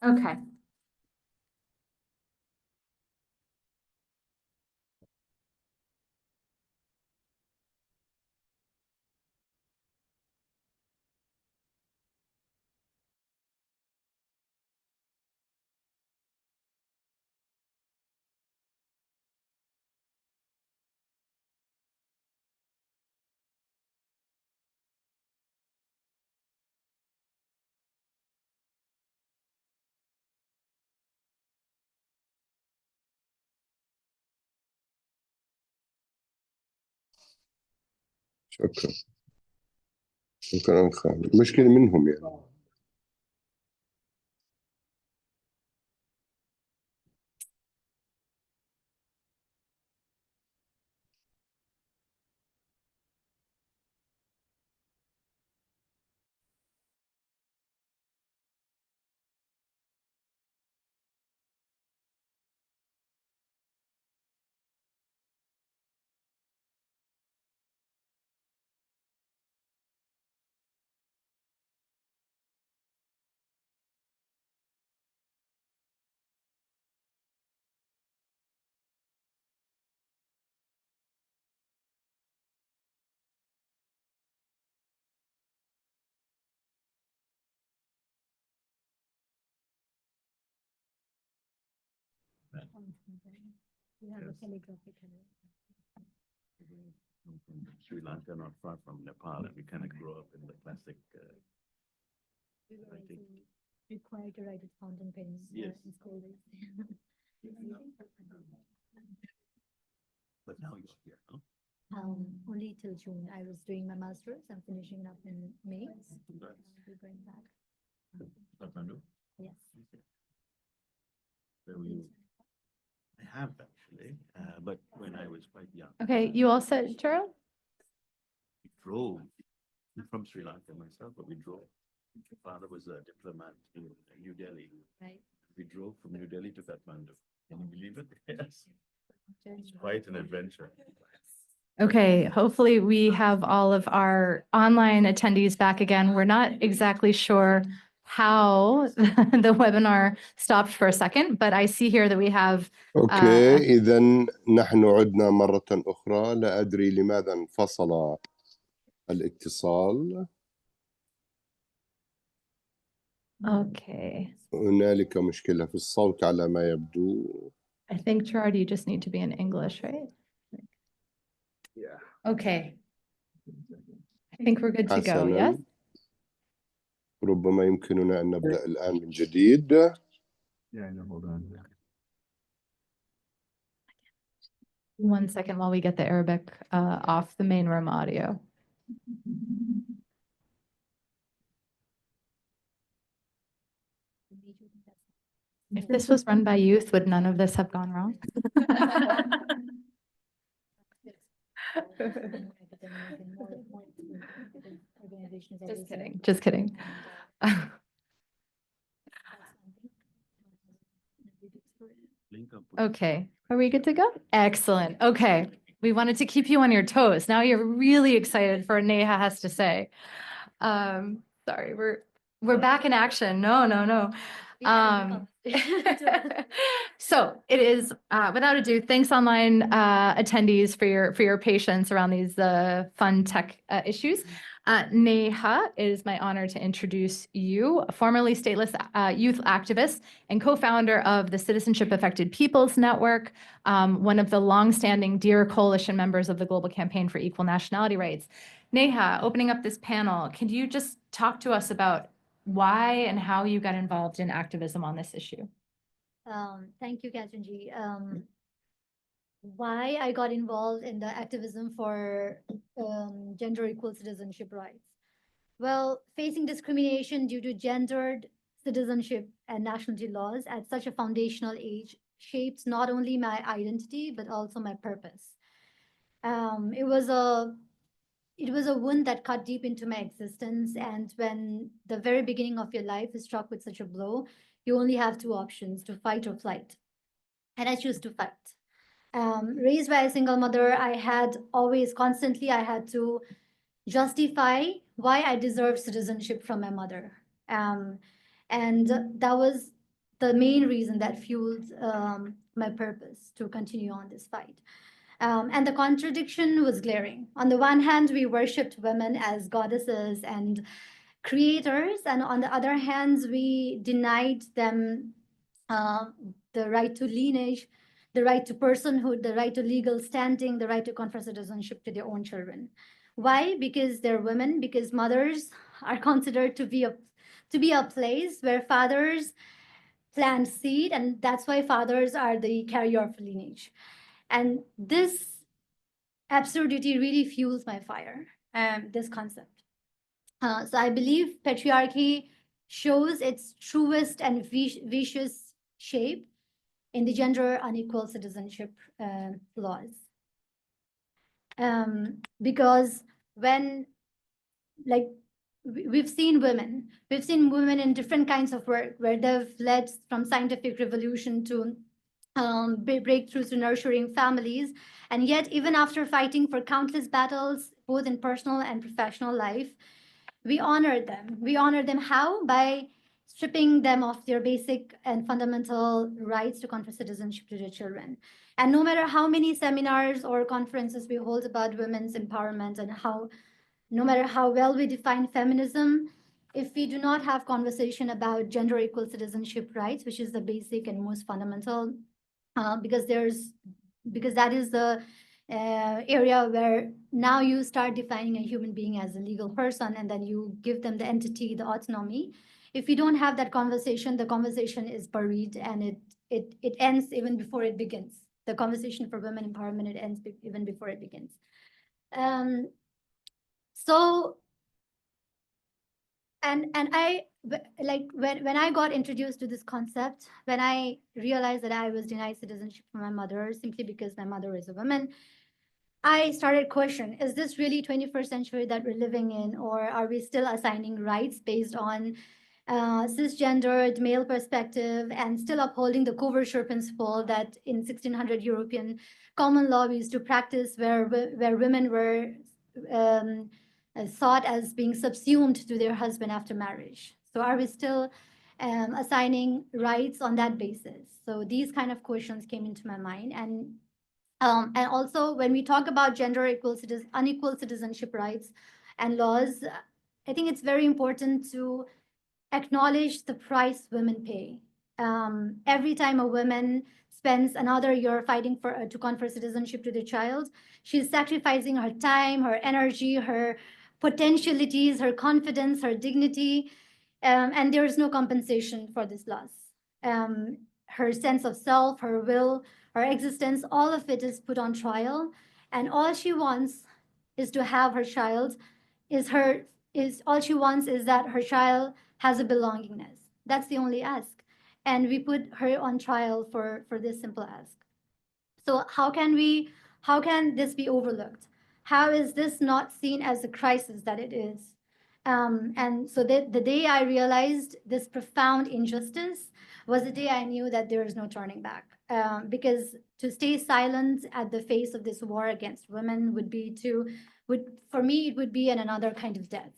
Okay. شكرا. شكرا خالد. المشكلة منهم يعني. We have a calligraphic from Sri Lanka, not far from Nepal, and we kind of grew up in the classic. I think required to write with fountain pens Yes. in school days. but now you're here, huh? Only till June. I was doing my master's. I'm finishing up in May. Congrats. I'll be going back. Kathmandu? Yes. Where were you? I have actually, but when I was quite young. Okay, you all set, Charo? We drove. I'm from Sri Lanka myself, but we drove. My father was a diplomat in New Delhi. Right. We drove from New Delhi to Kathmandu. Can you believe it? Yes. It's quite an adventure. Okay, hopefully we have all of our online attendees back again. We're not exactly sure how the webinar stopped for a second, but I see here that we have أوكي، إذا نحن عدنا مرة أخرى. لا أدري لماذا انفصل الاتصال. okay. هنالك مشكلة في الصوت على ما يبدو. I think Gerard, you just need to be in English, right? Yeah. Okay. I think we're good to go, حسناً. yes? ربما يمكننا أن نبدأ الآن من جديد. Yeah, no, hold on. 1 second while we get the Arabic off the main room audio. If this was run by youth, would none of this have gone wrong? Just kidding, just kidding. Link up. Okay, are we good to go? Excellent. Okay, we wanted to keep you on your toes. Now you're really excited for what Neha has to say. Sorry, we're back in action. No. So it is, without ado, thanks online attendees for your patience around these fun tech issues. Neha, it is my honor to introduce you, formerly stateless youth activist and co-founder of the Citizenship Affected Peoples Network, one of the longstanding DEAR Coalition members of the Global Campaign for Equal Nationality Rights. Neha, opening up this panel, can you just talk to us about why and how you got involved in activism on this issue? Thank you, Catherine G. Why I got involved in the activism for gender equal citizenship rights. Well, facing discrimination due to gendered citizenship and nationality laws at such a foundational age shaped not only my identity, but also my purpose. It was a wound that cut deep into my existence. And when the very beginning of your life is struck with such a blow, you only have two options, to fight or flight. And I choose to fight. Raised by a single mother, I had to justify why I deserved citizenship from my mother. And that was the main reason that fueled my purpose to continue on this fight. And the contradiction was glaring. On the one hand, we worshipped women as goddesses and creators, and on the other hand, we denied them the right to lineage, the right to personhood, the right to legal standing, the right to confer citizenship to their own children. Why? Because they're women, because mothers are considered to be a place where fathers plant seed, and that's why fathers are the carrier of lineage. And this absurdity really fuels my fire, this concept. So I believe patriarchy shows its truest and vicious shape in the gender unequal citizenship laws. Because when, like, we've seen women in different kinds of work where they've led from scientific revolution to breakthroughs to nurturing families. And yet, even after fighting for countless battles, both in personal and professional life, we honored them. We honored them how? By stripping them of their basic and fundamental rights to confer citizenship to their children. And no matter how many seminars or conferences we hold about women's empowerment and no matter how well we define feminism, if we do not have conversation about gender equal citizenship rights, which is the basic and most fundamental, because that is the area where now you start defining a human being as a legal person, and then you give them the entity, the autonomy. If we don't have that conversation, the conversation is buried, and it ends even before it begins. The conversation for women empowerment, it ends even before it begins. So, and I, like, when I got introduced to this concept, when I realized that I was denied citizenship from my mother simply because my mother is a woman, I started questioning, is this really 21st century that we're living in, or are we still assigning rights based on cisgendered male perspective and still upholding the coverture principle that in 1600 European common law we used to practice, where women were thought as being subsumed to their husband after marriage? So are we still assigning rights on that basis? So these kind of questions came into my mind. And also, when we talk about gender unequal citizenship rights and laws, I think it's very important to acknowledge the price women pay. Every time a woman spends another year fighting to confer citizenship to their child, she's sacrificing her time, her energy, her potentialities, her confidence, her dignity, and there is no compensation for this loss. Her sense of self, her will, her existence, all of it is put on trial, and all she wants is to have her child, all she wants is that her child has a belongingness. That's the only ask. And we put her on trial for this simple ask. So how can this be overlooked? How is this not seen as a crisis that it is? And so the day I realized this profound injustice was the day I knew that there is no turning back. Because to stay silent at the face of this war against women for me, it would be another kind of death.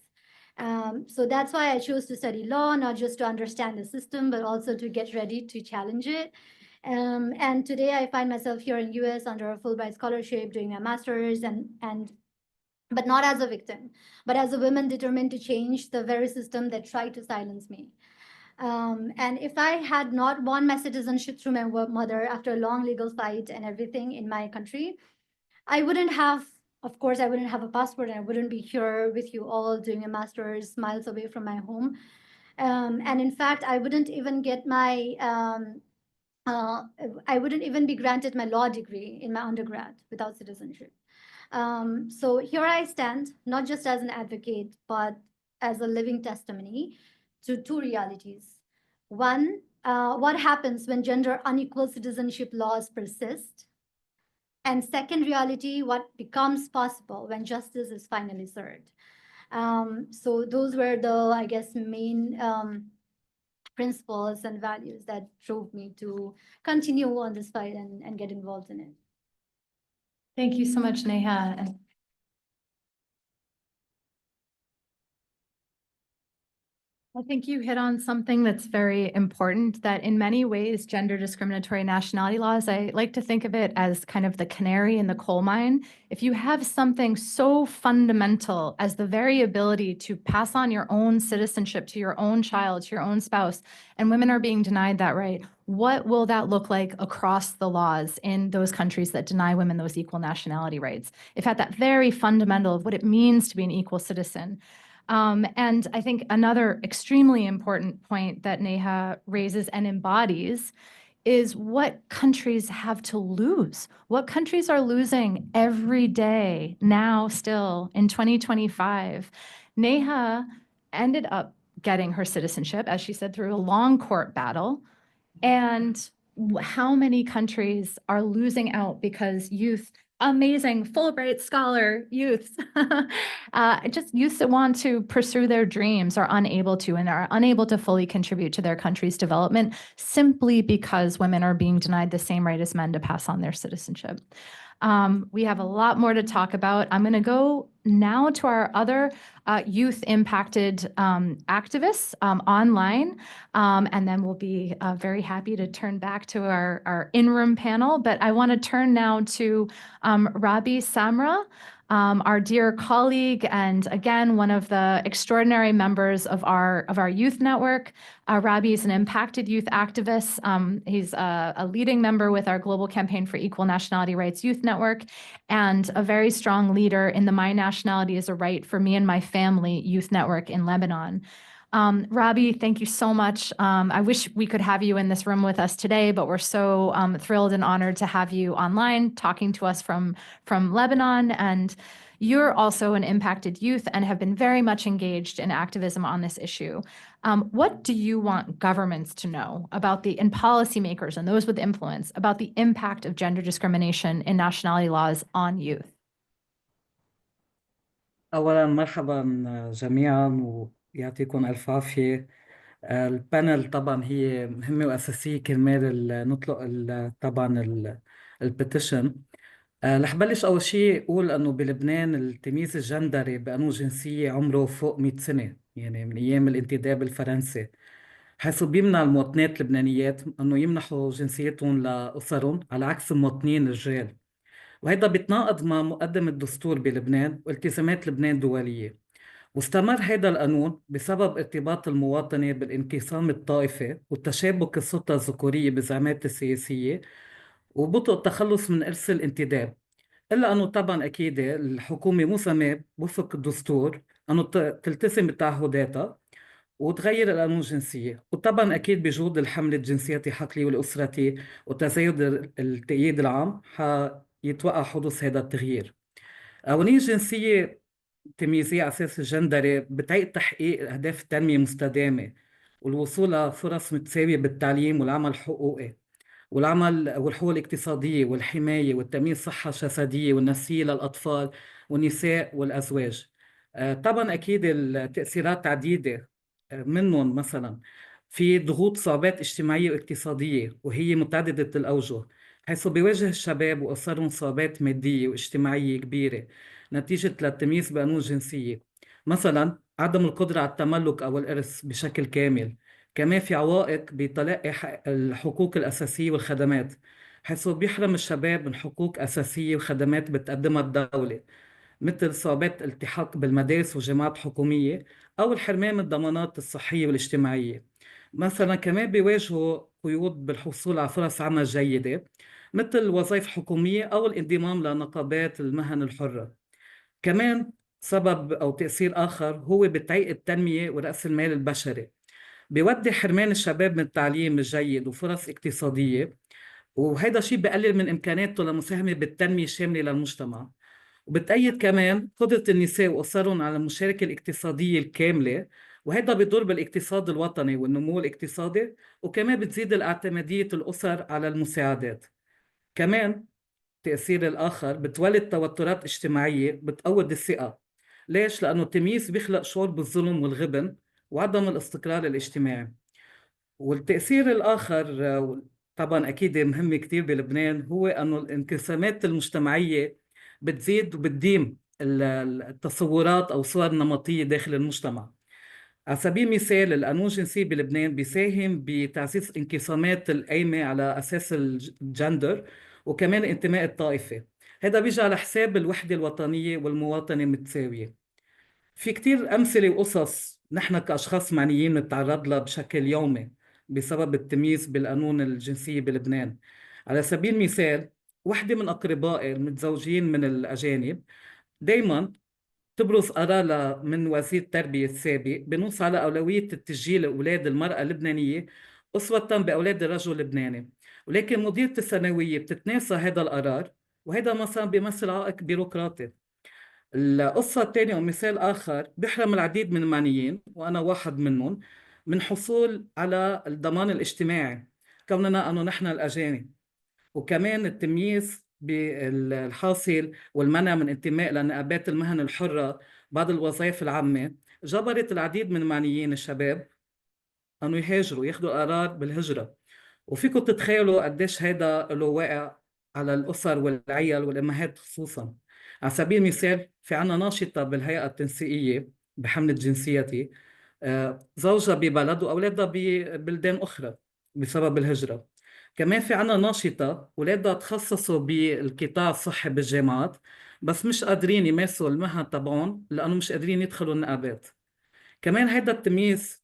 So that's why I chose to study law, not just to understand the system, but also to get ready to challenge it. And today I find myself here in US under a Fulbright scholarship doing my master's, but not as a victim, but as a woman determined to change the very system that tried to silence me. And if I had not won my citizenship through my mother after a long legal fight and everything in my country, I wouldn't have a passport, and I wouldn't be here with you all doing a master's miles away from my home. And in fact, I wouldn't even get I wouldn't even be granted my law degree in my undergrad without citizenship. So here I stand, not just as an advocate, but as a living testimony to two realities. One, what happens when gender unequal citizenship laws persist? And second reality, what becomes possible when justice is finally served? So those were the, I guess, main principles and values that drove me to continue on this fight and get involved in it. Thank you so much, Neha. And I think you hit on something that's very important, that in many ways, gender discriminatory nationality laws, I like to think of it as kind of the canary in the coal mine. If you have something so fundamental as the very ability to pass on your own citizenship to your own child, to your own spouse, and women are being denied that right, what will that look like across the laws in those countries that deny women those equal nationality rights? If at that very fundamental of what it means to be an equal citizen. And I think another extremely important point that Neha raises and embodies is what countries have to lose. What countries are losing every day now still in 2025. Neha ended up getting her citizenship, as she said, through a long court battle. And how many countries are losing out because youth, amazing Fulbright scholar youths, just youths that want to pursue their dreams are unable to and are unable to fully contribute to their country's development simply because women are being denied the same right as men to pass on their citizenship. We have a lot more to talk about. I'm going to go now to our other youth impacted activists online, and then we'll be very happy to turn back to our in-room panel. But I want to turn now to Rabih Samra, our dear colleague, and again, one of the extraordinary members of our youth network. Rabih is an impacted youth activist. He's a leading member with our Global Campaign for Equal Nationality Rights Youth Network, and a very strong leader in the My Nationality is a Right for Me and My Family youth network in Lebanon. Rabih, thank you so much. I wish we could have you in this room with us today, but we're so thrilled and honored to have you online talking to us from Lebanon. And you're also an impacted youth and have been very much engaged in activism on this issue. What do you want governments to know about and policymakers and those with influence about the impact of gender discrimination in nationality laws on youth? أولا مرحبا جميعا ويعطيكم ألف عافية. البانل طبعا هي مهمة وأساسية كرمال نطلق طبعا البيتيشن. رح بلش أول شيء أقول أنه بلبنان التمييز الجندري بقانون جنسية عمره فوق 100 سنة، يعني من أيام الانتداب الفرنسي، حيث بيمنع المواطنات اللبنانيات أنه يمنحوا جنسيتهم لأسرهم على عكس المواطنين الرجال، وهذا بيتناقض مع مقدم الدستور بلبنان والتزامات لبنان دولية. واستمر هذا القانون بسبب ارتباط المواطنة بالانقسام الطائفي والتشابك السلطة الذكورية بالزعامات السياسية وبطء التخلص من إرث الانتداب. إلا أنه طبعا أكيد الحكومة مسمى وفق الدستور أنه تلتزم بتعهداتها وتغير القانون الجنسية، وطبعا أكيد بجهود الحملة الجنسياتي حقلي والأسرتي وتزايد التأييد العام حيتوقع حدوث هذا التغيير. قوانين الجنسية التمييزية على أساس الجندري بتعيق تحقيق أهداف التنمية المستدامة والوصول لفرص متساوية بالتعليم والعمل الحقوقي والعمل والحقوق الاقتصادية والحماية والتأمين الصحة الجسدية والنفسية للأطفال والنساء والأزواج. طبعا أكيد التأثيرات عديدة، منهم مثلا في ضغوط صعوبات اجتماعية واقتصادية وهي متعددة الأوجه، حيث بيواجه الشباب وأسرهم صعوبات مادية واجتماعية كبيرة نتيجة للتمييز بقانون الجنسية، مثلا عدم القدرة على التملك أو الإرث بشكل كامل. كمان في عوائق بتلقي الحقوق الأساسية والخدمات، حيث بيحرم الشباب من حقوق أساسية وخدمات بتقدمها الدولة، مثل صعوبات الالتحاق بالمدارس والجامعات الحكومية أو الحرمان من الضمانات الصحية والاجتماعية. مثلا كمان بيواجهوا قيود بالحصول على فرص عمل جيدة مثل وظائف حكومية أو الانضمام لنقابات المهن الحرة. كمان سبب أو تأثير آخر هو بتعيق التنمية ورأس المال البشري، بيودي حرمان الشباب من التعليم الجيد وفرص اقتصادية، وهذا الشيء بقلل من إمكاناته للمساهمة بالتنمية الشاملة للمجتمع. وبتأيد كمان قدرة النساء وأسرهم على المشاركة الاقتصادية الكاملة، وهذا بيضر بالاقتصاد الوطني والنمو الاقتصادي، وكمان بتزيد الاعتمادية الأسر على المساعدات. كمان التأثير الآخر بتولد توترات اجتماعية بتقوض الثقة. ليش؟ لأنه التمييز بيخلق شعور بالظلم والغبن وعدم الاستقرار الاجتماعي. والتأثير الآخر طبعا أكيد مهم كتير بلبنان هو أنه الانقسامات المجتمعية بتزيد وبتديم التصورات أو صور نمطية داخل المجتمع. على سبيل المثال القانون الجنسي بلبنان بيساهم بتعزيز انقسامات القايمة على أساس الجندر وكمان الانتماء الطائفي. هذا بيجي على حساب الوحدة الوطنية والمواطنة المتساوية. في كتير أمثلة وقصص نحن كأشخاص معنيين نتعرض لها بشكل يومي بسبب التمييز بالقانون الجنسي بلبنان. على سبيل المثال وحدة من أقربائي المتزوجين من الأجانب دايما تبرز قرار من وزير التربية السابق بنص على أولوية التسجيل أولاد المرأة اللبنانية أسوة بأولاد الرجل اللبناني، ولكن مديرة الثانوية بتتناسى هذا القرار، وهذا مثلا بيمثل عائق بيروقراطي. القصة الثانية ومثال آخر بيحرم العديد من المعنيين وأنا واحد منهم من حصول على الضمان الاجتماعي كوننا أنه نحن الأجانب، وكمان التمييز بالحاصل والمنع من انتماء لنقابات المهن الحرة بعض الوظائف العامة جبرت العديد من المعنيين الشباب أنه يهاجروا ياخذوا قرار بالهجرة. وفيكم تتخيلوا قديش هذا له واقع على الأسر والعيال والأمهات خصوصا. على سبيل المثال في عنا ناشطة بالهيئة التنسيقية بحملة جنسيتي، زوجها ببلد وأولادها ببلدان أخرى بسبب الهجرة. كمان في عنا ناشطة أولادها تخصصوا بالقطاع الصحي بالجامعات بس مش قادرين يمارسوا المهن تبعهم لأنه مش قادرين يدخلوا النقابات. كمان هذا التمييز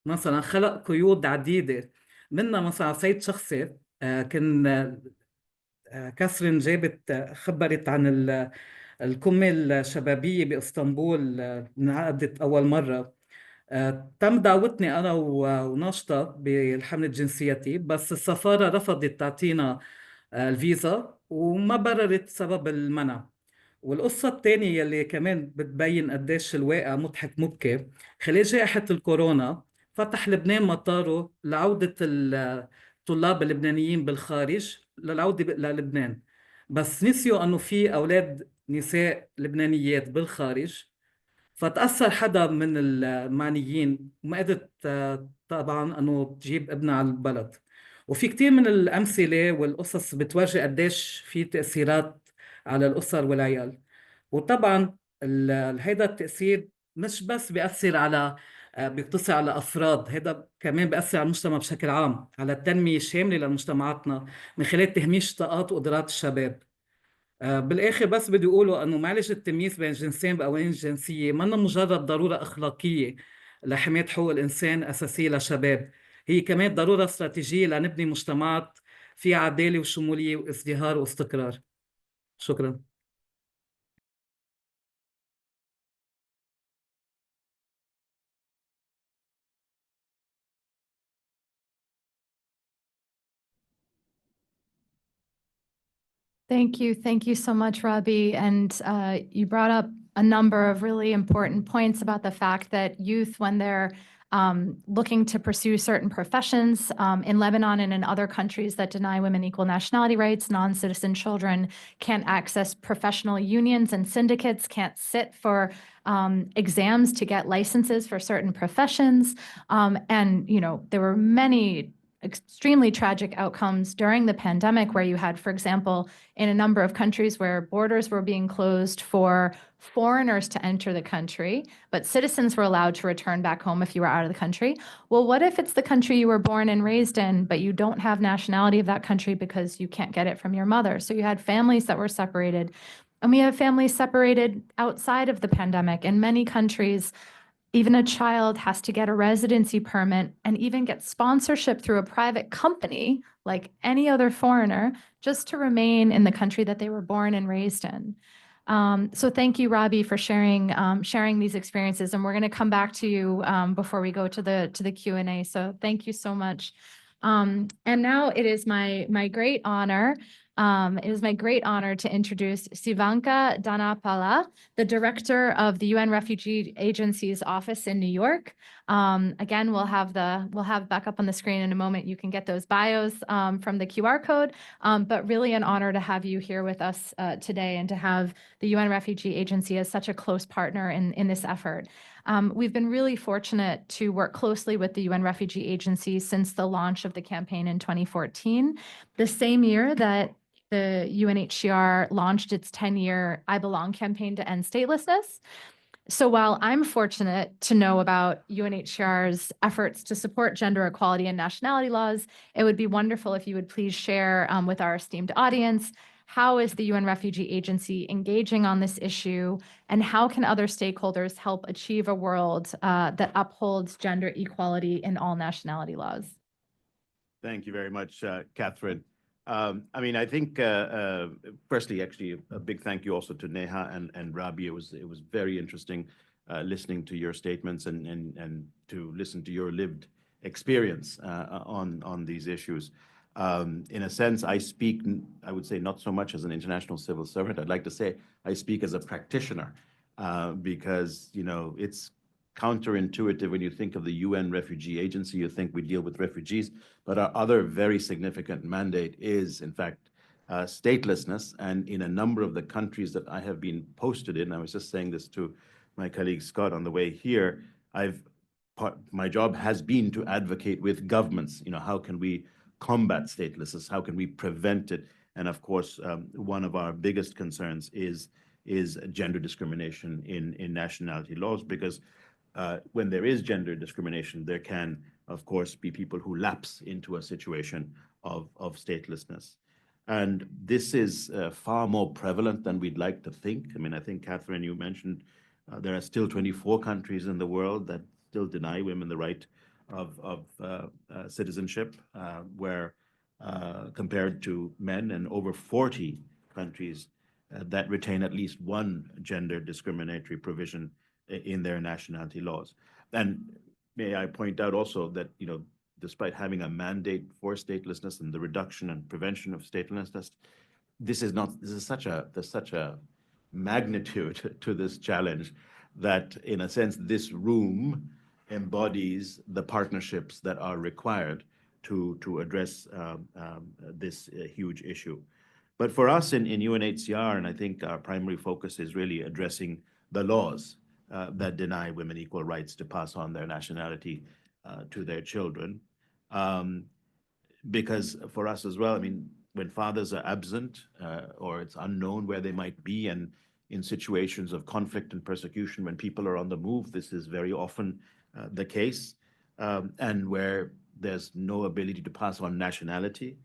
مثلا خلق قيود عديدة، منها مثلا سيد شخصي كان كاثرين جابت خبرت عن القمة الشبابية بإسطنبول انعقدت أول مرة. تم دعوتني أنا وناشطة بالحملة جنسيتي بس السفارة رفضت تعطينا الفيزا وما بررت سبب المنع. والقصة الثانية يلي كمان بتبين قديش الواقع مضحك مبكي، خلال جائحة الكورونا فتح لبنان مطاره لعودة الطلاب اللبنانيين بالخارج للعودة للبنان، بس نسيوا أنه في أولاد نساء لبنانيات بالخارج، فتأثر حدا من المعنيين وما قدرت طبعا أنه تجيب ابنها على البلد. وفي كتير من الأمثلة والقصص بتورجي قديش في تأثيرات على الأسر والعيال. وطبعا هيدا التأثير مش بس بيأثر على بيقتصر على أفراد، هذا كمان بيأثر على المجتمع بشكل عام، على التنمية الشاملة لمجتمعاتنا من خلال تهميش طاقات وقدرات الشباب. بالآخر بس بدي أقوله أنه معالجة التمييز بين الجنسين بقوانين الجنسية منا مجرد ضرورة أخلاقية لحماية حقوق الإنسان أساسية للشباب، هي كمان ضرورة استراتيجية لنبني مجتمعات فيها عدالة وشمولية وازدهار واستقرار. شكرا. Thank you. Thank you so much, Rabih. And you brought up a number of really important points about the fact that youth, when they're looking to pursue certain professions in Lebanon and in other countries that deny women equal nationality rights, non-citizen children can't access professional unions and syndicates, can't sit for exams to get licenses for certain professions. And, you know, there were many extremely tragic outcomes during the pandemic where you had, for example, in a number of countries where borders were being closed for foreigners to enter the country, but citizens were allowed to return back home if you were out of the country. Well, what if it's the country you were born and raised in, but you don't have nationality of that country because you can't get it from your mother? So you had families that were separated, and we have families separated outside of the pandemic. In many countries, even a child has to get a residency permit and even get sponsorship through a private company like any other foreigner just to remain in the country that they were born and raised in. So thank you, Rabih, for sharing these experiences. And we're going to come back to you before we go to the Q&A. So thank you so much. And now it is my great honor. It is my great honor to introduce Sivanka Dhanapala, the director of the UN Refugee Agency's office in New York. Again, we'll have back up on the screen in a moment. You can get those bios from the QR code, but really an honor to have you here with us today and to have the UN Refugee Agency as such a close partner in this effort. We've been really fortunate to work closely with the UN Refugee Agency since the launch of the campaign in 2014, the same year that the UNHCR launched its 10-year I Belong campaign to end statelessness. So while I'm fortunate to know about UNHCR's efforts to support gender equality and nationality laws, it would be wonderful if you would please share with our esteemed audience, how is the UN Refugee Agency engaging on this issue, and how can other stakeholders help achieve a world that upholds gender equality in all nationality laws? Thank you very much, Catherine. I mean, I think, firstly, actually, a big thank you also to Neha and Rabih. It was very interesting listening to your statements and to listen to your lived experience on these issues. In a sense, I speak, I would say, not so much as an international civil servant. I'd like to say I speak as a practitioner because, you know, it's counterintuitive when you think of the UN Refugee Agency. You think we deal with refugees, but our other very significant mandate is, in fact, statelessness. And in a number of the countries that I have been posted in, I was just saying this to my colleague Scott on the way here, my job has been to advocate with governments, you know, how can we combat statelessness? How can we prevent it? And of course, one of our biggest concerns is gender discrimination in nationality laws, because when there is gender discrimination, there can, of course, be people who lapse into a situation of statelessness. And this is far more prevalent than we'd like to think. I mean, I think, Catherine, you mentioned there are still 24 countries in the world that still deny women the right of citizenship, where compared to men, and over 40 countries that retain at least one gender discriminatory provision in their nationality laws. And may I point out also that, you know, despite having a mandate for statelessness and the reduction and prevention of statelessness, there's such a magnitude to this challenge that, in a sense, this room embodies the partnerships that are required to address this huge issue. But for us in UNHCR, and I think our primary focus is really addressing the laws that deny women equal rights to pass on their nationality to their children. Because for us as well, I mean, when fathers are absent or it's unknown where they might be, and in situations of conflict and persecution, when people are on the move, this is very often the case, and where there's no ability to pass on nationality,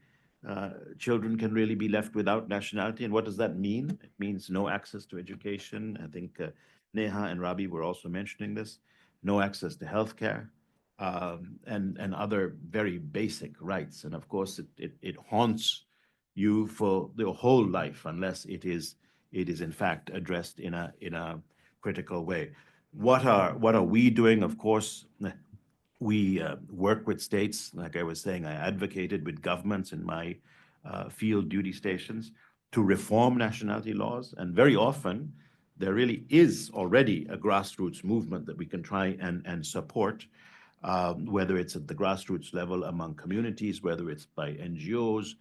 children can really be left without nationality. And what does that mean? It means no access to education. I think Neha and Rabih were also mentioning this, no access to healthcare, and other very basic rights. And of course, it haunts you for the whole life unless it is in fact addressed in a critical way. What are we doing? Of course, we work with states. Like I was saying, I advocated with governments in my field duty stations to reform nationality laws. And very often, there really is already a grassroots movement that we can try and support, whether it's at the grassroots level among communities, whether it's by NGOs,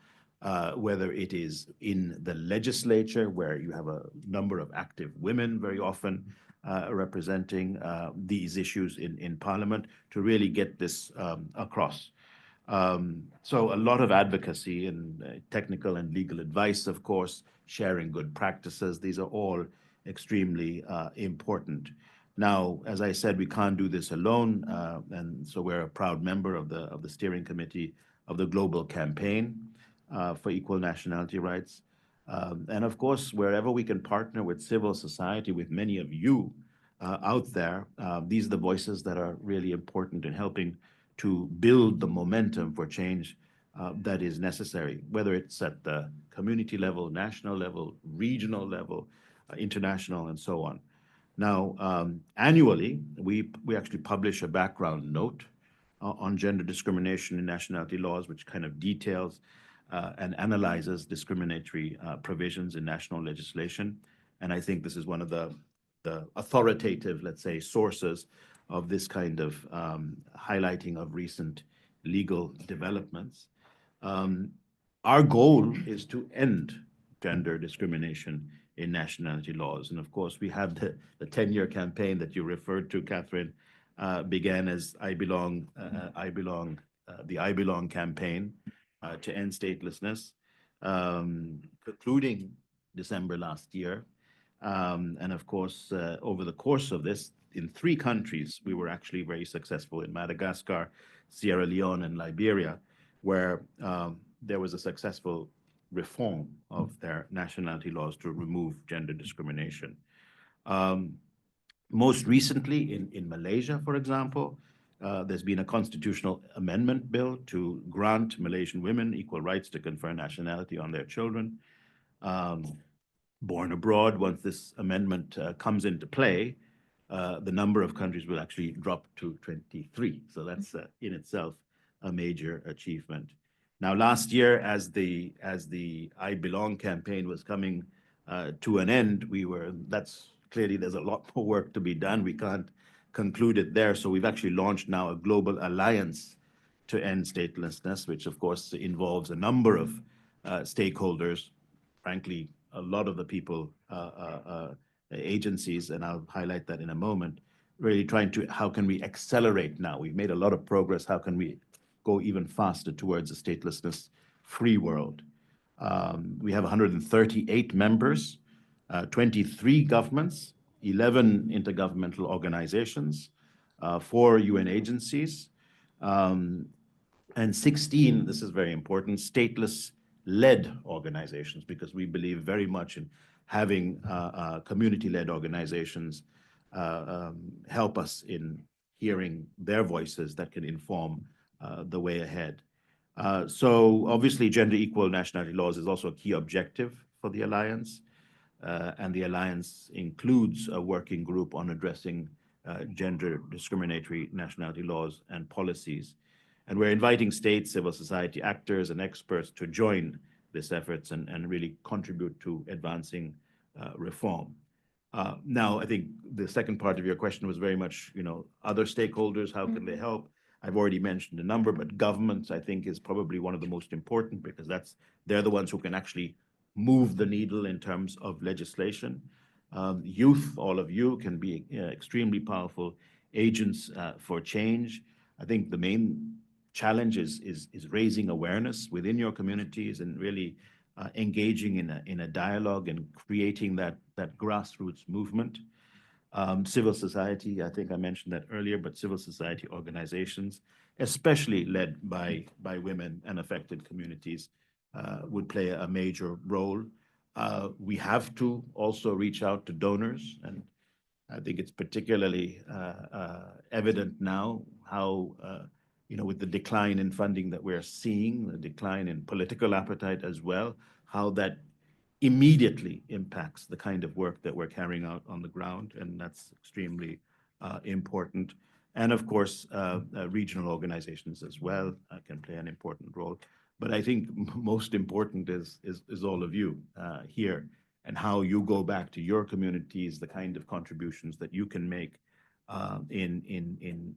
whether it is in the legislature, where you have a number of active women very often representing these issues in Parliament, to really get this across. So a lot of advocacy and technical and legal advice, of course, sharing good practices. These are all extremely important. Now, as I said, we can't do this alone, and so we're a proud member of the steering committee of the Global Campaign for Equal Nationality Rights. And of course, wherever we can partner with civil society, with many of you out there, these are the voices that are really important in helping to build the momentum for change that is necessary, whether it's at the community level, national level, regional level, international, and so on. Now, annually, we actually publish a background note on gender discrimination in nationality laws, which kind of details and analyzes discriminatory provisions in national legislation. And I think this is one of the authoritative, let's say, sources of this kind of highlighting of recent legal developments. Our goal is to end gender discrimination in nationality laws. And of course, we have the 10-year campaign that you referred to, Catherine, began as the I Belong campaign to end statelessness, concluding December last year. And of course, over the course of this, in 3 countries, we were actually very successful in Madagascar, Sierra Leone, and Liberia, where there was a successful reform of their nationality laws to remove gender discrimination. Most recently, in Malaysia, for example, there's been a constitutional amendment bill to grant Malaysian women equal rights to confer nationality on their children born abroad. Once this amendment comes into play, the number of countries will actually drop to 23. So that's in itself a major achievement. Now, last year, as the I Belong campaign was coming to an end, that's clearly there's a lot more work to be done. We can't conclude it there. So we've actually launched now a global alliance to end statelessness, which of course involves a number of stakeholders, frankly, a lot of the people, agencies, and I'll highlight that in a moment, really trying to, how can we accelerate now? We've made a lot of progress. How can we go even faster towards a statelessness-free world? We have 138 members, 23 governments, 11 intergovernmental organizations, 4 UN agencies, and 16, this is very important, stateless-led organizations, because we believe very much in having community-led organizations help us in hearing their voices that can inform the way ahead. So obviously, gender equal nationality laws is also a key objective for the Alliance. And the Alliance includes a working group on addressing gender discriminatory nationality laws and policies. And we're inviting state, civil society actors and experts to join these efforts and really contribute to advancing reform. Now, I think the second part of your question was very much, other stakeholders, how can they help? I've already mentioned a number, but governments, I think, is probably one of the most important, because they're the ones who can actually move the needle in terms of legislation. Youth, all of you, can be extremely powerful agents for change. I think the main challenge is raising awareness within your communities and really engaging in a dialogue and creating that grassroots movement. Civil society, I think I mentioned that earlier, but civil society organizations, especially led by women and affected communities, would play a major role. We have to also reach out to donors, and I think it's particularly evident now how, with the decline in funding that we're seeing, the decline in political appetite as well, how that immediately impacts the kind of work that we're carrying out on the ground, and that's extremely important. And of course, regional organizations as well can play an important role. But I think most important is all of you here, and how you go back to your communities, the kind of contributions that you can make in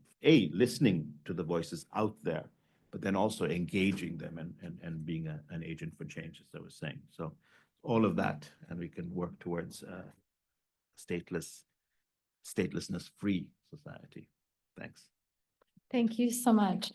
listening to the voices out there, but then also engaging them and being an agent for change, as I was saying. So all of that, and we can work towards statelessness-free society. Thanks. Thank you so much.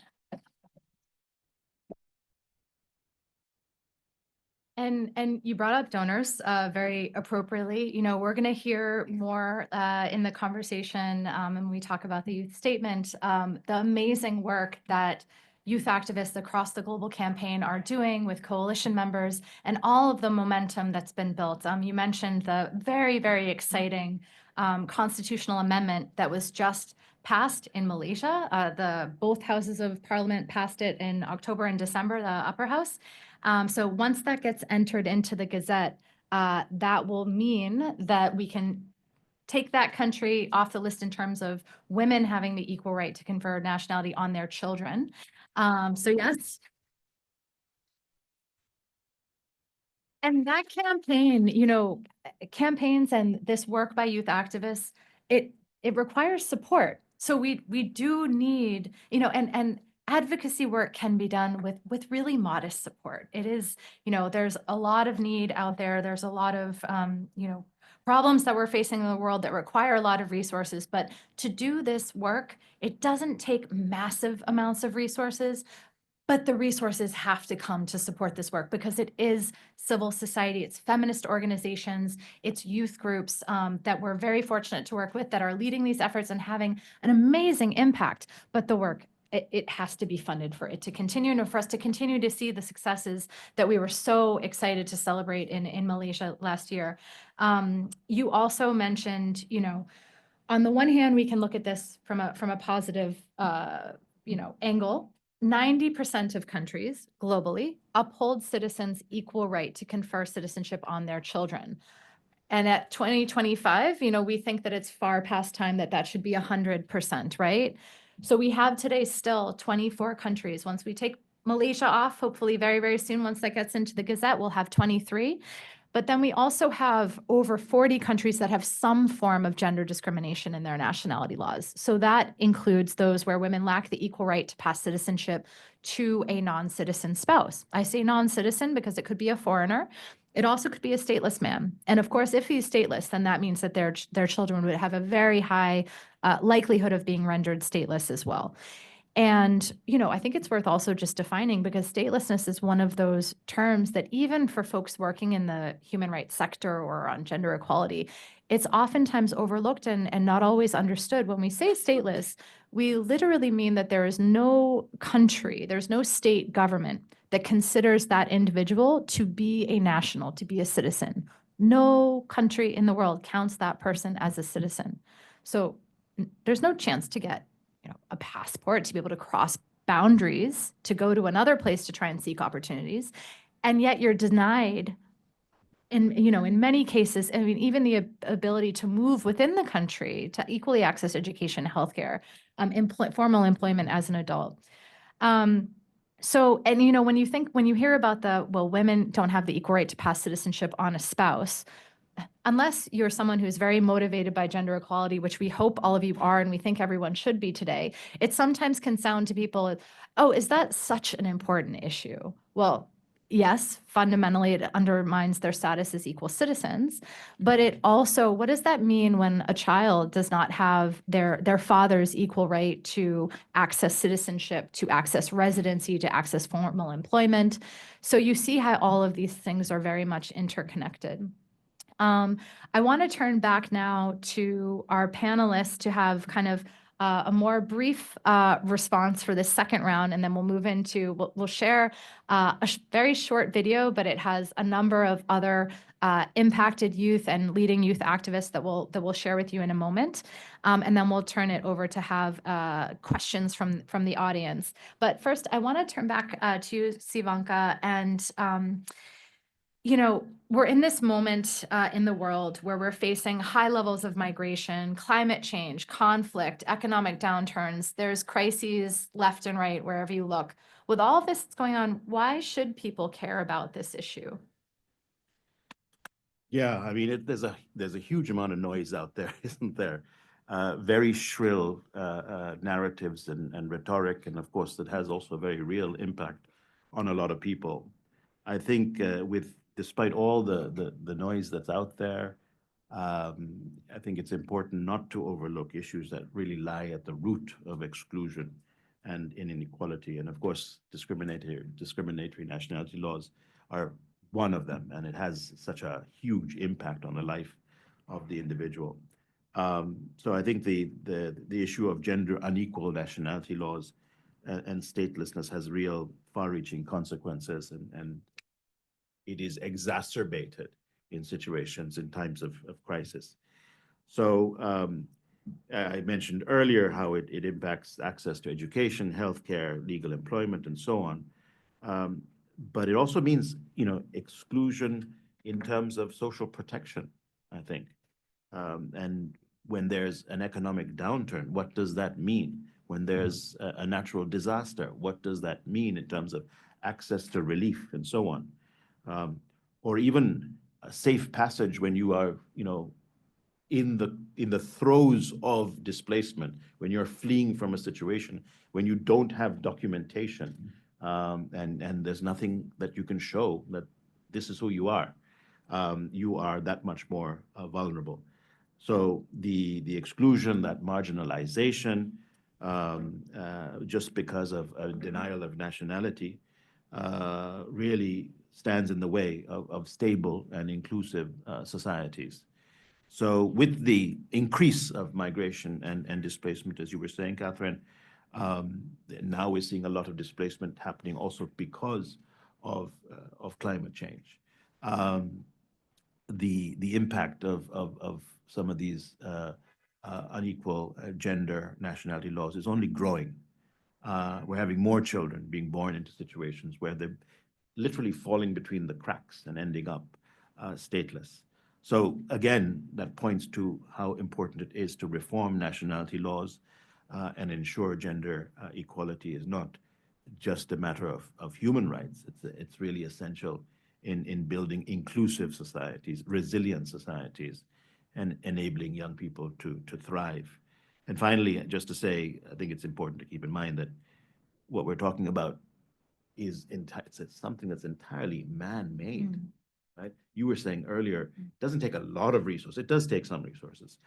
And you brought up donors very appropriately. We're going to hear more in the conversation when we talk about the youth statement, the amazing work that youth activists across the global campaign are doing with coalition members and all of the momentum that's been built. You mentioned the very, very exciting constitutional amendment that was just passed in Malaysia. Both houses of parliament passed it in October and December, the upper house. So once that gets entered into the Gazette, that will mean that we can take that country off the list in terms of women having the equal right to confer nationality on their children. So yes. And that campaign, campaigns and this work by youth activists, it requires support. So we do need, and advocacy work can be done with really modest support. It is, there's a lot of need out there. There's a lot of, problems that we're facing in the world that require a lot of resources. But to do this work, it doesn't take massive amounts of resources, But the resources have to come to support this work because it is civil society, it's feminist organizations, it's youth groups that we're very fortunate to work with that are leading these efforts and having an amazing impact. But the work, it has to be funded for it to continue and for us to continue to see the successes that we were so excited to celebrate in Malaysia last year. You also mentioned, on the one hand, we can look at this from a positive, angle. 90% of countries globally uphold citizens' equal right to confer citizenship on their children. And at 2025, we think that it's far past time that should be 100%, right? So we have today still 24 countries. Once we take Malaysia off, hopefully very, very soon, once that gets into the Gazette, we'll have 23. But then we also have over 40 countries that have some form of gender discrimination in their nationality laws. So that includes those where women lack the equal right to pass citizenship to a non-citizen spouse. I say non-citizen because it could be a foreigner. It also could be a stateless man. And of course, if he's stateless, then that means that their children would have a very high likelihood of being rendered stateless as well. And, I think it's worth also just defining because statelessness is one of those terms that even for folks working in the human rights sector or on gender equality, it's oftentimes overlooked and not always understood. When we say stateless, we literally mean that there is no country, there's no state government that considers that individual to be a national, to be a citizen. No country in the world counts that person as a citizen. So there's no chance to get a passport to be able to cross boundaries to go to another place to try and seek opportunities. And yet you're denied in many cases, even the ability to move within the country to equally access education, healthcare, formal employment as an adult. So, when you hear about women don't have the equal right to pass citizenship on a spouse, unless you're someone who's very motivated by gender equality, which we hope all of you are, and we think everyone should be today, it sometimes can sound to people, oh, is that such an important issue? Well, yes, fundamentally, it undermines their status as equal citizens, but it also, what does that mean when a child does not have their father's equal right to access citizenship, to access residency, to access formal employment? So you see how all of these things are very much interconnected. I want to turn back now to our panelists to have kind of a more brief response for the second round, and then we'll move into, we'll share a very short video, but it has a number of other impacted youth and leading youth activists that we'll share with you in a moment. And then we'll turn it over to have questions from the audience. But first, I want to turn back to you, Sivanka, and we're in this moment in the world where we're facing high levels of migration, climate change, conflict, economic downturns. There's crises left and right wherever you look. With all of this that's going on, why should people care about this issue? Yeah, there's a huge amount of noise out there, isn't there? Very shrill narratives and rhetoric, and of course, that has also a very real impact on a lot of people. I think despite all the noise that's out there, I think it's important not to overlook issues that really lie at the root of exclusion and inequality. And of course, discriminatory nationality laws are one of them, and it has such a huge impact on the life of the individual. So I think the issue of gender unequal nationality laws and statelessness has real far-reaching consequences, and it is exacerbated in situations in times of crisis. So I mentioned earlier how it impacts access to education, healthcare, legal employment, and so on. But it also means, exclusion in terms of social protection, I think. And when there's an economic downturn, what does that mean? When there's a natural disaster, what does that mean in terms of access to relief and so on? Or even a safe passage when you are, in the throes of displacement, when you're fleeing from a situation, when you don't have documentation, and there's nothing that you can show that this is who you are that much more vulnerable. So the exclusion, that marginalization, just because of a denial of nationality, really stands in the way of stable and inclusive societies. So with the increase of migration and displacement, as you were saying, Catherine, now we're seeing a lot of displacement happening also because of climate change. The impact of some of these unequal gender nationality laws is only growing. We're having more children being born into situations where they're literally falling between the cracks and ending up stateless. So again, that points to how important it is to reform nationality laws and ensure gender equality is not just a matter of human rights. It's really essential in building inclusive societies, resilient societies, and enabling young people to thrive. And finally, just to say, I think it's important to keep in mind that what we're talking about is it's something that's entirely man-made, right? You were saying earlier, it doesn't take a lot of resources. It does take some resources,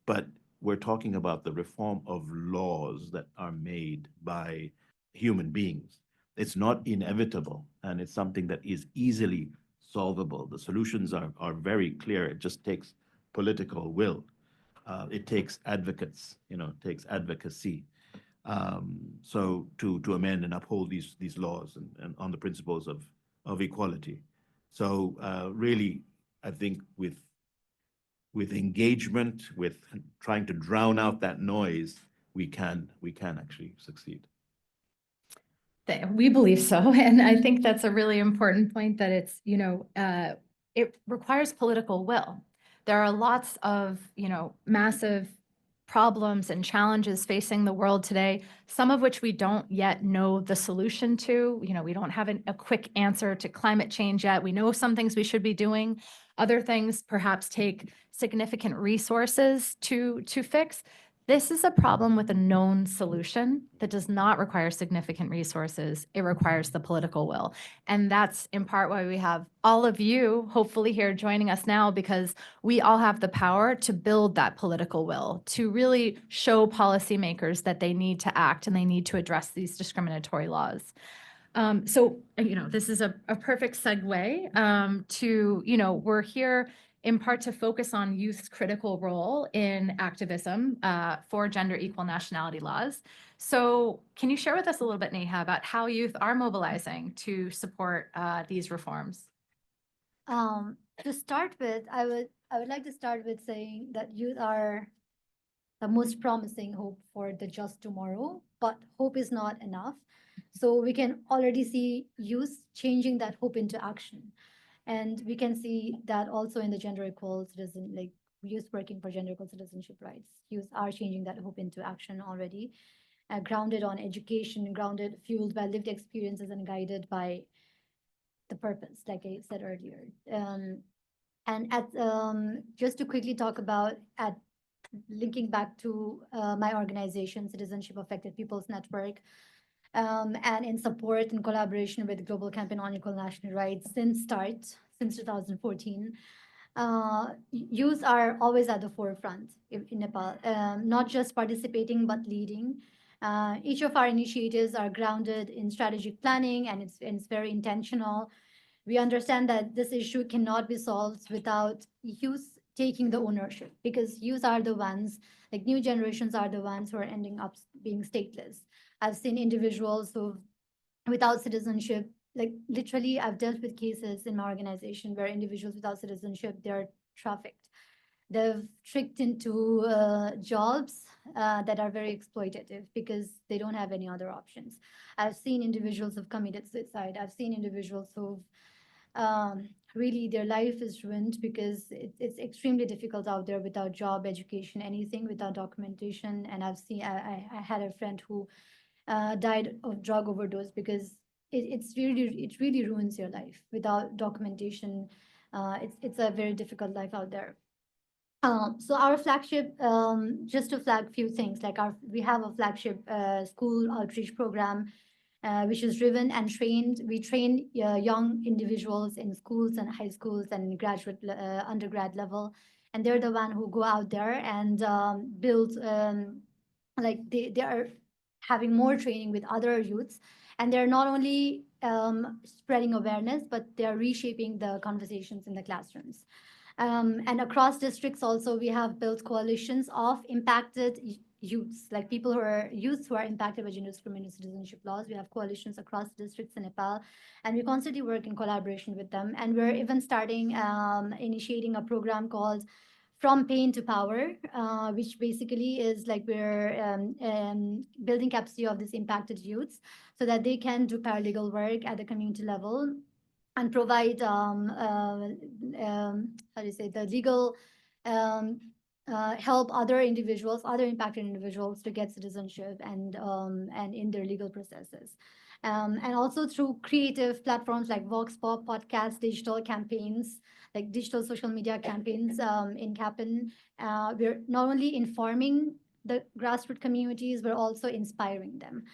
but we're talking about the reform of laws that are made by human beings. It's not inevitable, and it's something that is easily solvable. The solutions are very clear. It just takes political will. It takes advocates, it takes advocacy. So to amend and uphold these laws and on the principles of equality. So really, I think with engagement, with trying to drown out that noise, we can actually succeed. We believe so. And I think that's a really important point, that it's, it requires political will. There are lots of, massive problems and challenges facing the world today, some of which we don't yet know the solution to. We don't have a quick answer to climate change yet. We know some things we should be doing. Other things perhaps take significant resources to fix. This is a problem with a known solution that does not require significant resources. It requires the political will. And that's in part why we have all of you, hopefully here joining us now, because we all have the power to build that political will, to really show policymakers that they need to act and they need to address these discriminatory laws. So, this is a perfect segue to, we're here in part to focus on youth's critical role in activism for gender equal nationality laws. So can you share with us a little bit, Neha, about how youth are mobilizing to support these reforms? To start with, I would like to start with saying that youth are the most promising hope for the just tomorrow, but hope is not enough. So we can already see youth changing that hope into action. And we can see that also in the gender equal citizen, like youth working for gender equal citizenship rights. Youth are changing that hope into action already, grounded on education, fueled by lived experiences and guided by the purpose, like I said earlier. And just to quickly talk about linking back to my organization, Citizenship Affected People's Network, and in support and collaboration with the Global Campaign on Equal National Rights since 2014. Youth are always at the forefront in Nepal, not just participating, but leading. Each of our initiatives are grounded in strategic planning, and it's very intentional. We understand that this issue cannot be solved without youth taking the ownership, because youth are the ones, like new generations are the ones who are ending up being stateless. I've seen individuals who, without citizenship, like literally I've dealt with cases in my organization where individuals without citizenship, they're trafficked. They've tricked into jobs that are very exploitative because they don't have any other options. I've seen individuals who've committed suicide. I've seen individuals who've really their life is ruined because it's extremely difficult out there without job, education, anything, without documentation. And I've seen, I had a friend who died of drug overdose because it really ruins your life without documentation. It's a very difficult life out there. So our flagship, just to flag a few things, like we have a flagship school outreach program, which is driven and trained. We train young individuals in schools and high schools and graduate, undergrad level, and they're the one who go out there and build, like they are having more training with other youths. And they're not only spreading awareness, but they're reshaping the conversations in the classrooms. And across districts also, we have built coalitions of impacted youths, like people who are youths who are impacted by gender discrimination citizenship laws. We have coalitions across districts in Nepal, and we constantly work in collaboration with them. And we're even starting, initiating a program called From Pain to Power, which basically is like we're building capacity of these impacted youths so that they can do paralegal work at the community level and provide how do you say, the legal help other individuals, other impacted individuals to get citizenship and in their legal processes. And also through creative platforms like Vox Pop, podcasts, digital campaigns, like digital social media campaigns in CAPN. We're not only informing the grassroots communities, we're also inspiring them.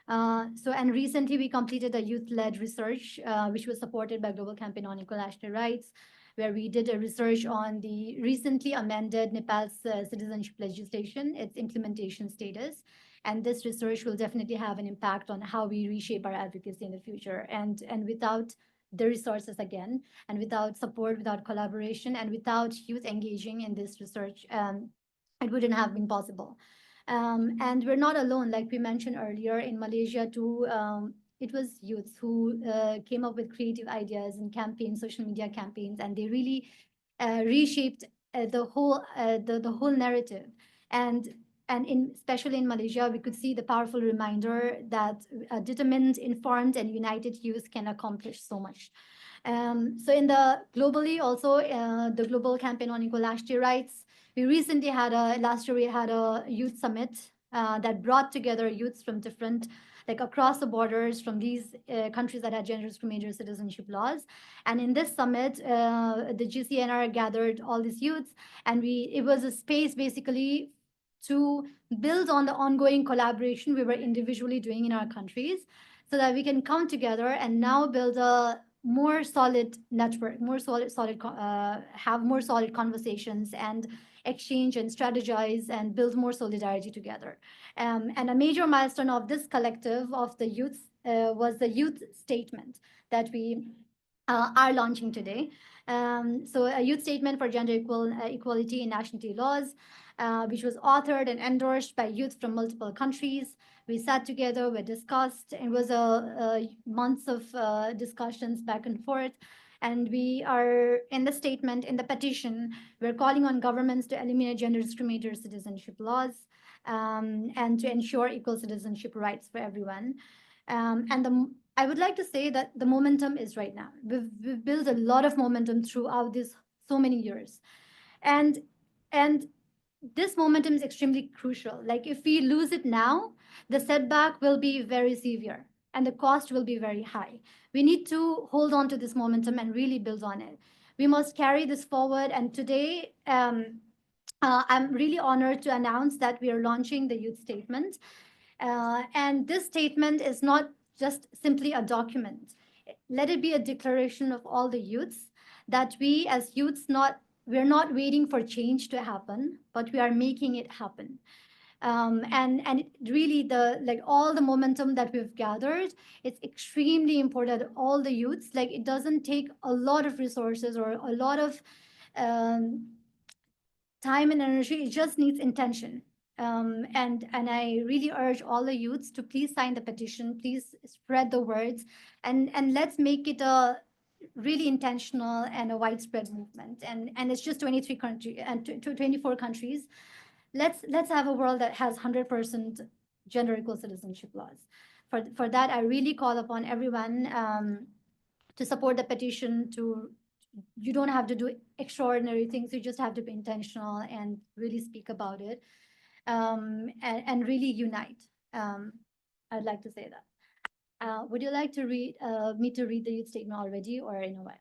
And recently we completed a youth-led research, which was supported by Global Campaign on Equal National Rights, where we did a research on the recently amended Nepal's citizenship legislation, its implementation status. And this research will definitely have an impact on how we reshape our advocacy in the future. And without the resources again, and without support, without collaboration, and without youth engaging in this research, it wouldn't have been possible. And we're not alone, like we mentioned earlier, in Malaysia too. It was youths who came up with creative ideas and campaigns, social media campaigns, and they really reshaped the whole narrative. And especially in Malaysia, we could see the powerful reminder that determined, informed, and united youth can accomplish so much. So in the globally also, the Global Campaign on Equal National Rights, we recently had last year we had a youth summit that brought together youths from different, like across the borders from these countries that had gender discriminatory citizenship laws. And in this summit, the GCNR gathered all these youths, and it was a space basically to build on the ongoing collaboration we were individually doing in our countries, so that we can come together and now build a more solid network, have more solid conversations and exchange and strategize and build more solidarity together. And a major milestone of this collective of the youth was the youth statement that we are launching today. So a youth statement for gender equality in nationality laws, which was authored and endorsed by youth from multiple countries. We sat together, we discussed. It was a months of discussions back and forth. And we are in the statement, in the petition, we're calling on governments to eliminate gender discriminatory citizenship laws and to ensure equal citizenship rights for everyone. I would like to say that the momentum is right now. We've built a lot of momentum throughout this so many years. And this momentum is extremely crucial. Like if we lose it now, the setback will be very severe and the cost will be very high. We need to hold on to this momentum and really build on it. We must carry this forward. And today, I'm really honored to announce that we are launching the youth statement. And this statement is not just simply a document. Let it be a declaration of all the youths that we as youths we're not waiting for change to happen, but we are making it happen. And really all the momentum that we've gathered, it's extremely important that all the youths, like it doesn't take a lot of resources or a lot of time and energy, it just needs intention. And I really urge all the youths to please sign the petition, please spread the words, and let's make it a really intentional and a widespread movement. And it's just 23 countries and 24 countries. Let's have a world that has 100% gender equal citizenship laws. For that, I really call upon everyone to support the petition. You don't have to do extraordinary things. You just have to be intentional and really speak about it, and really unite. I'd like to say that. Would you like to read me to read the youth statement already, or in a way?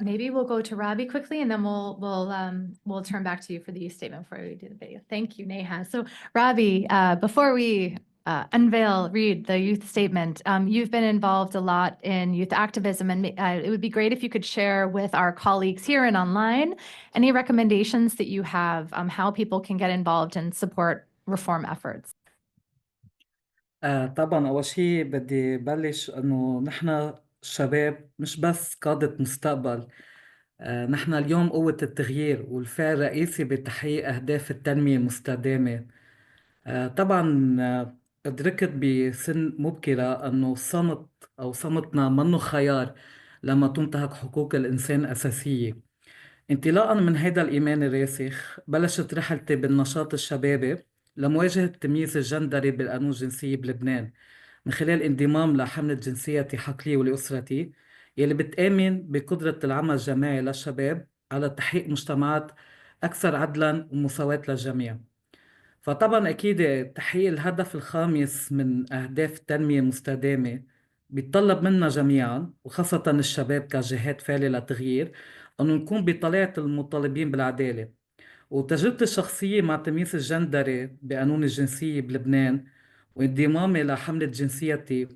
Maybe we'll go to Rabih quickly, and then we'll turn back to you for the youth statement before we do the video. Thank you, Neha. So Rabih, before we read the youth statement, you've been involved a lot in youth activism, and it would be great if you could share with our colleagues here and online any recommendations that you have, how people can get involved and support reform efforts. طبعا أول شيء بدي بلش إنه نحن الشباب مش بس قادة مستقبل. نحن اليوم قوة التغيير والفاعل الرئيسي بتحقيق أهداف التنمية المستدامة. طبعا أدركت بسن مبكرة أنه الصمت أو صمتنا منه خيار لما تنتهك حقوق الإنسان الأساسية. انطلاقا من هذا الإيمان الراسخ بلشت رحلتي بالنشاط الشبابي لمواجهة التمييز الجندري بالقانون الجنسية بلبنان، من خلال انضمام لحملة جنسيتي حقلي ولأسرتي، يلي بتآمن بقدرة العمل الجماعي للشباب على تحقيق مجتمعات أكثر عدلا ومساواة للجميع. فطبعا أكيد تحقيق الهدف الخامس من أهداف التنمية المستدامة بيتطلب منا جميعا وخاصة الشباب كجهات فاعلة للتغيير أنه نكون بطليعة المطالبين بالعدالة. وتجربتي الشخصية مع التمييز الجندري بقانون الجنسية بلبنان وانضمامي لحملة جنسيتي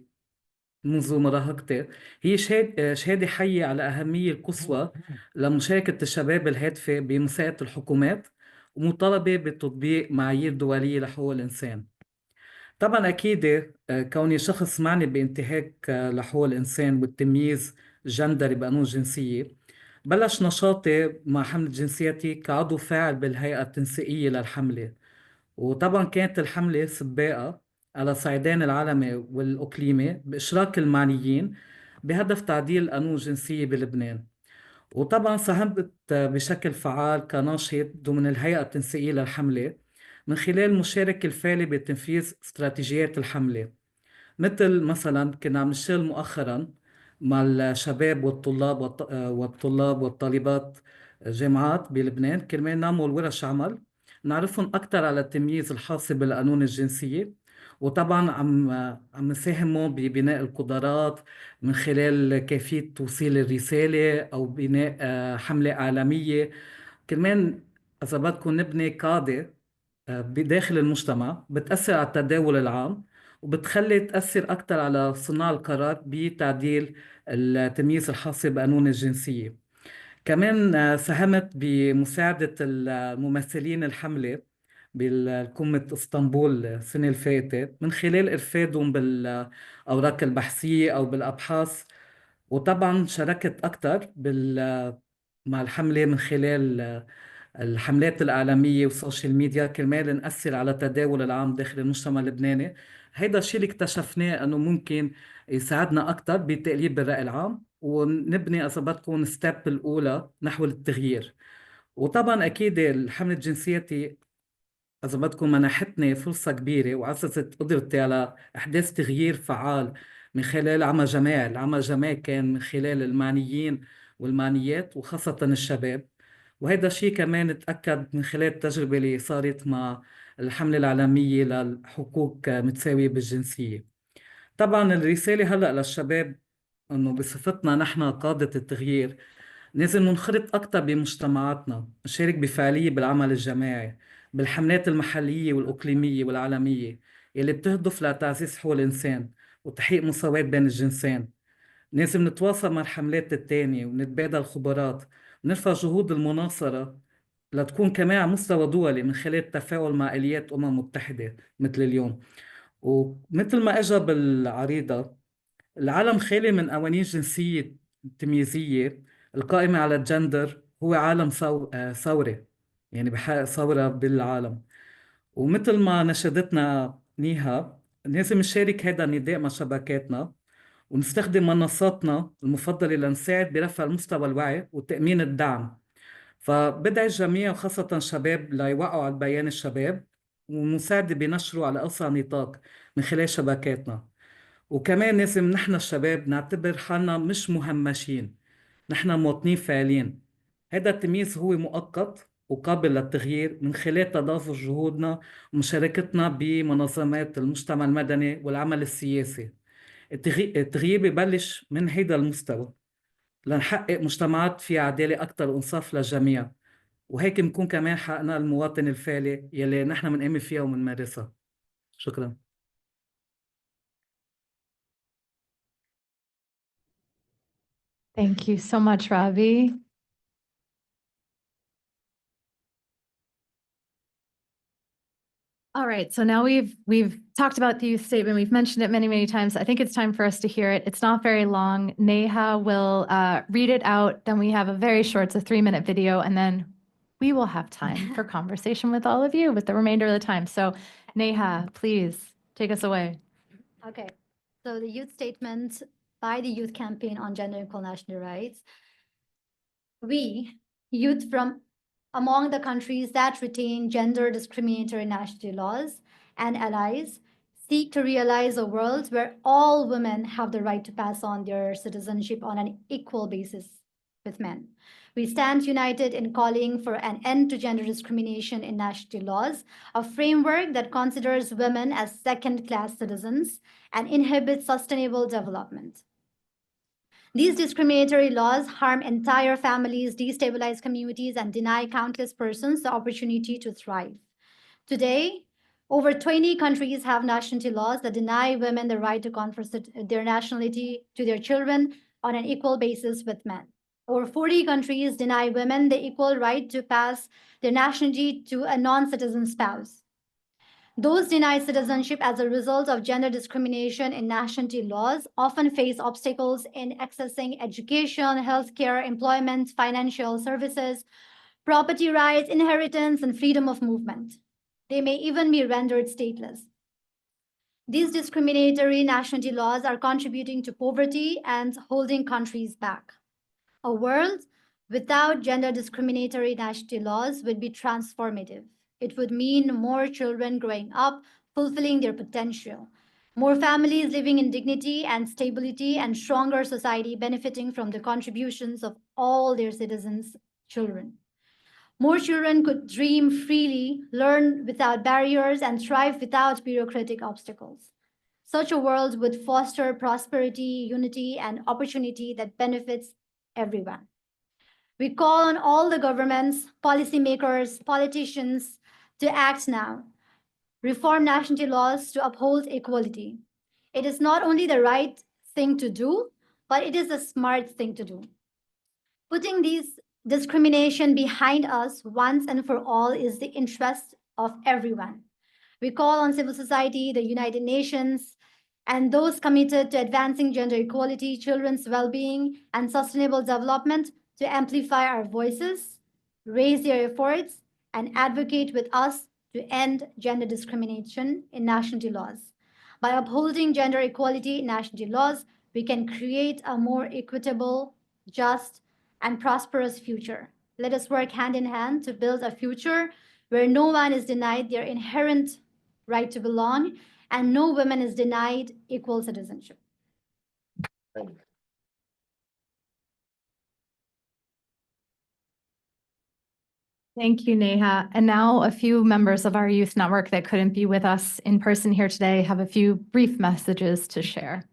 منذ مراهقتي هي شهادة حية على الأهمية القصوى لمشاركة الشباب الهادفة بمساعدة الحكومات ومطالبة بتطبيق معايير دولية لحقوق الإنسان. طبعا أكيد كوني شخص معني بانتهاك لحقوق الإنسان والتمييز الجندري بقانون الجنسية، بلش نشاطي مع حملة جنسيتي كعضو فاعل بالهيئة التنسيقية للحملة. وطبعا كانت الحملة سباقة على صعيدين العالمي والإقليمي بإشراك المعنيين بهدف تعديل قانون الجنسية بلبنان. وطبعا ساهمت بشكل فعال كناشط ضمن الهيئة التنسيقية للحملة من خلال المشاركة الفعالة بتنفيذ استراتيجيات الحملة. مثلا كنا عم نشتغل مؤخرا مع الشباب والطلاب والطالبات جامعات بلبنان كرمال نعمل ورش عمل نعرفهم أكثر على التمييز الحاصل بالقانون الجنسية. وطبعا عم نساهموا ببناء القدرات من خلال كيفية توصيل الرسالة أو بناء حملة إعلامية كرمال إذا بدكم نبني قادة بداخل المجتمع بتأثر على التداول العام وبتخلي تأثر أكثر على صناع القرار بتعديل التمييز الحاصل بقانون الجنسية. كمان ساهمت بمساعدة الممثلين الحملة بالقمة اسطنبول السنة اللي فاتت من خلال إرفادهم بالأوراق البحثية أو بالأبحاث. وطبعا شاركت أكثر مع الحملة من خلال الحملات الإعلامية والسوشيال ميديا كرمال نأثر على التداول العام داخل المجتمع اللبناني. هيدا الشيء اللي اكتشفناه أنه ممكن يساعدنا أكثر بتقليب الرأي العام ونبني إذا بدكم ستيب الأولى نحو التغيير. وطبعا أكيد الحملة الجنسية إذا بدكم منحتني فرصة كبيرة وعززت قدرتي على إحداث تغيير فعال من خلال عمل جماعي. العمل الجماعي كان من خلال المعنيين والمعنيات وخاصة الشباب. وهذا الشيء كمان تأكد من خلال التجربة اللي صارت مع الحملة العالمية للحقوق متساوية بالجنسية. طبعا الرسالة هلأ للشباب أنه بصفتنا نحن قادة التغيير لازم ننخرط أكثر بمجتمعاتنا، نشارك بفعالية بالعمل الجماعي بالحملات المحلية والإقليمية والعالمية يلي بتهدف لتعزيز حقوق الإنسان وتحقيق مساواة بين الجنسين. لازم نتواصل مع الحملات التانية ونتبادل خبرات ونرفع جهود المناصرة لتكون كمان على مستوى دولي من خلال التفاعل مع آليات متحدة مثل اليوم. ومثل ما اجى بالعريضة، العالم خالي من قوانين جنسية تمييزية القائمة على الجندر، هو عالم ثوري، يعني بحقق ثورة بالعالم. ومثل ما نشدتنا نيها لازم نشارك هذا النداء مع شبكاتنا ونستخدم منصاتنا المفضلة لنساعد برفع المستوى الوعي وتأمين الدعم. فبدعي الجميع وخاصة الشباب ليوقعوا على البيان الشباب ومساعدة بنشره على أوسع نطاق من خلال شبكاتنا. وكمان لازم نحن الشباب نعتبر حالنا مش مهمشين، نحن مواطنين فاعلين. هذا التمييز هو مؤقت وقابل للتغيير من خلال تضافر جهودنا ومشاركتنا بمنظمات المجتمع المدني والعمل السياسي. التغيير ببلش من هيدا المستوى لنحقق مجتمعات فيها عدالة أكثر وإنصاف للجميع، وهيك بنكون كمان حققنا المواطن الفعلي يلي نحن بنآمن فيها وبنمارسها. شكرا. Thank you so much, Rabih. All right. right, so now we've talked about the youth statement. We've mentioned it many, many times. I think it's time for us to hear it. It's not very long. Neha will read it out. Then we have a very short, it's a 3-minute video, and then we will have time for conversation with all of you with the remainder of the time. So Neha, please take us away. Okay, so the youth statement by the Youth Campaign on Gender Equal National Rights. We, youth from among the countries that retain gender discriminatory nationality laws and allies, seek to realize a world where all women have the right to pass on their citizenship on an equal basis with men. We stand united in calling for an end to gender discrimination in nationality laws, a framework that considers women as second-class citizens and inhibits sustainable development. These discriminatory laws harm entire families, destabilize communities, and deny countless persons the opportunity to thrive. Today, over 20 countries have nationality laws that deny women the right to confer their nationality to their children on an equal basis with men. Over 40 countries deny women the equal right to pass their nationality to a non-citizen spouse. Those denied citizenship as a result of gender discrimination in nationality laws often face obstacles in accessing education, healthcare, employment, financial services, property rights, inheritance, and freedom of movement. They may even be rendered stateless. These discriminatory nationality laws are contributing to poverty and holding countries back. A world without gender discriminatory nationality laws would be transformative. It would mean more children growing up, fulfilling their potential, more families living in dignity and stability, and stronger society benefiting from the contributions of all their citizens' children. More children could dream freely, learn without barriers, and thrive without bureaucratic obstacles. Such a world would foster prosperity, unity, and opportunity that benefits everyone. We call on all the governments, policymakers, politicians to act now. Reform nationality laws to uphold equality. It is not only the right thing to do, but it is a smart thing to do. Putting these discrimination behind us once and for all is the interest of everyone. We call on civil society, the United Nations, and those committed to advancing gender equality, children's well-being, and sustainable development to amplify our voices, raise their efforts, and advocate with us to end gender discrimination in nationality laws. By upholding gender equality in nationality laws, we can create a more equitable, just, and prosperous future. Let us work hand in hand to build a future where no one is denied their inherent right to belong and no woman is denied equal citizenship. Thank you, Neha. And now a few members of our youth network that couldn't be with us in person here today have a few brief messages to share.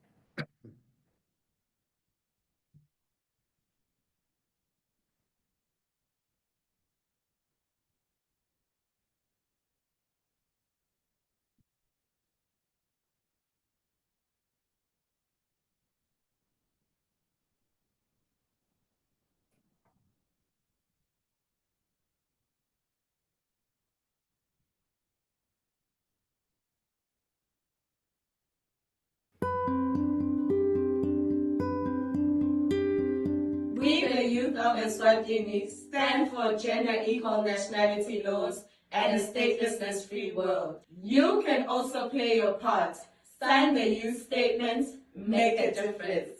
We, the youth of Eswatini, stand for gender equal nationality laws and a statelessness-free world. You can also play your part. Sign the youth statements, make a difference.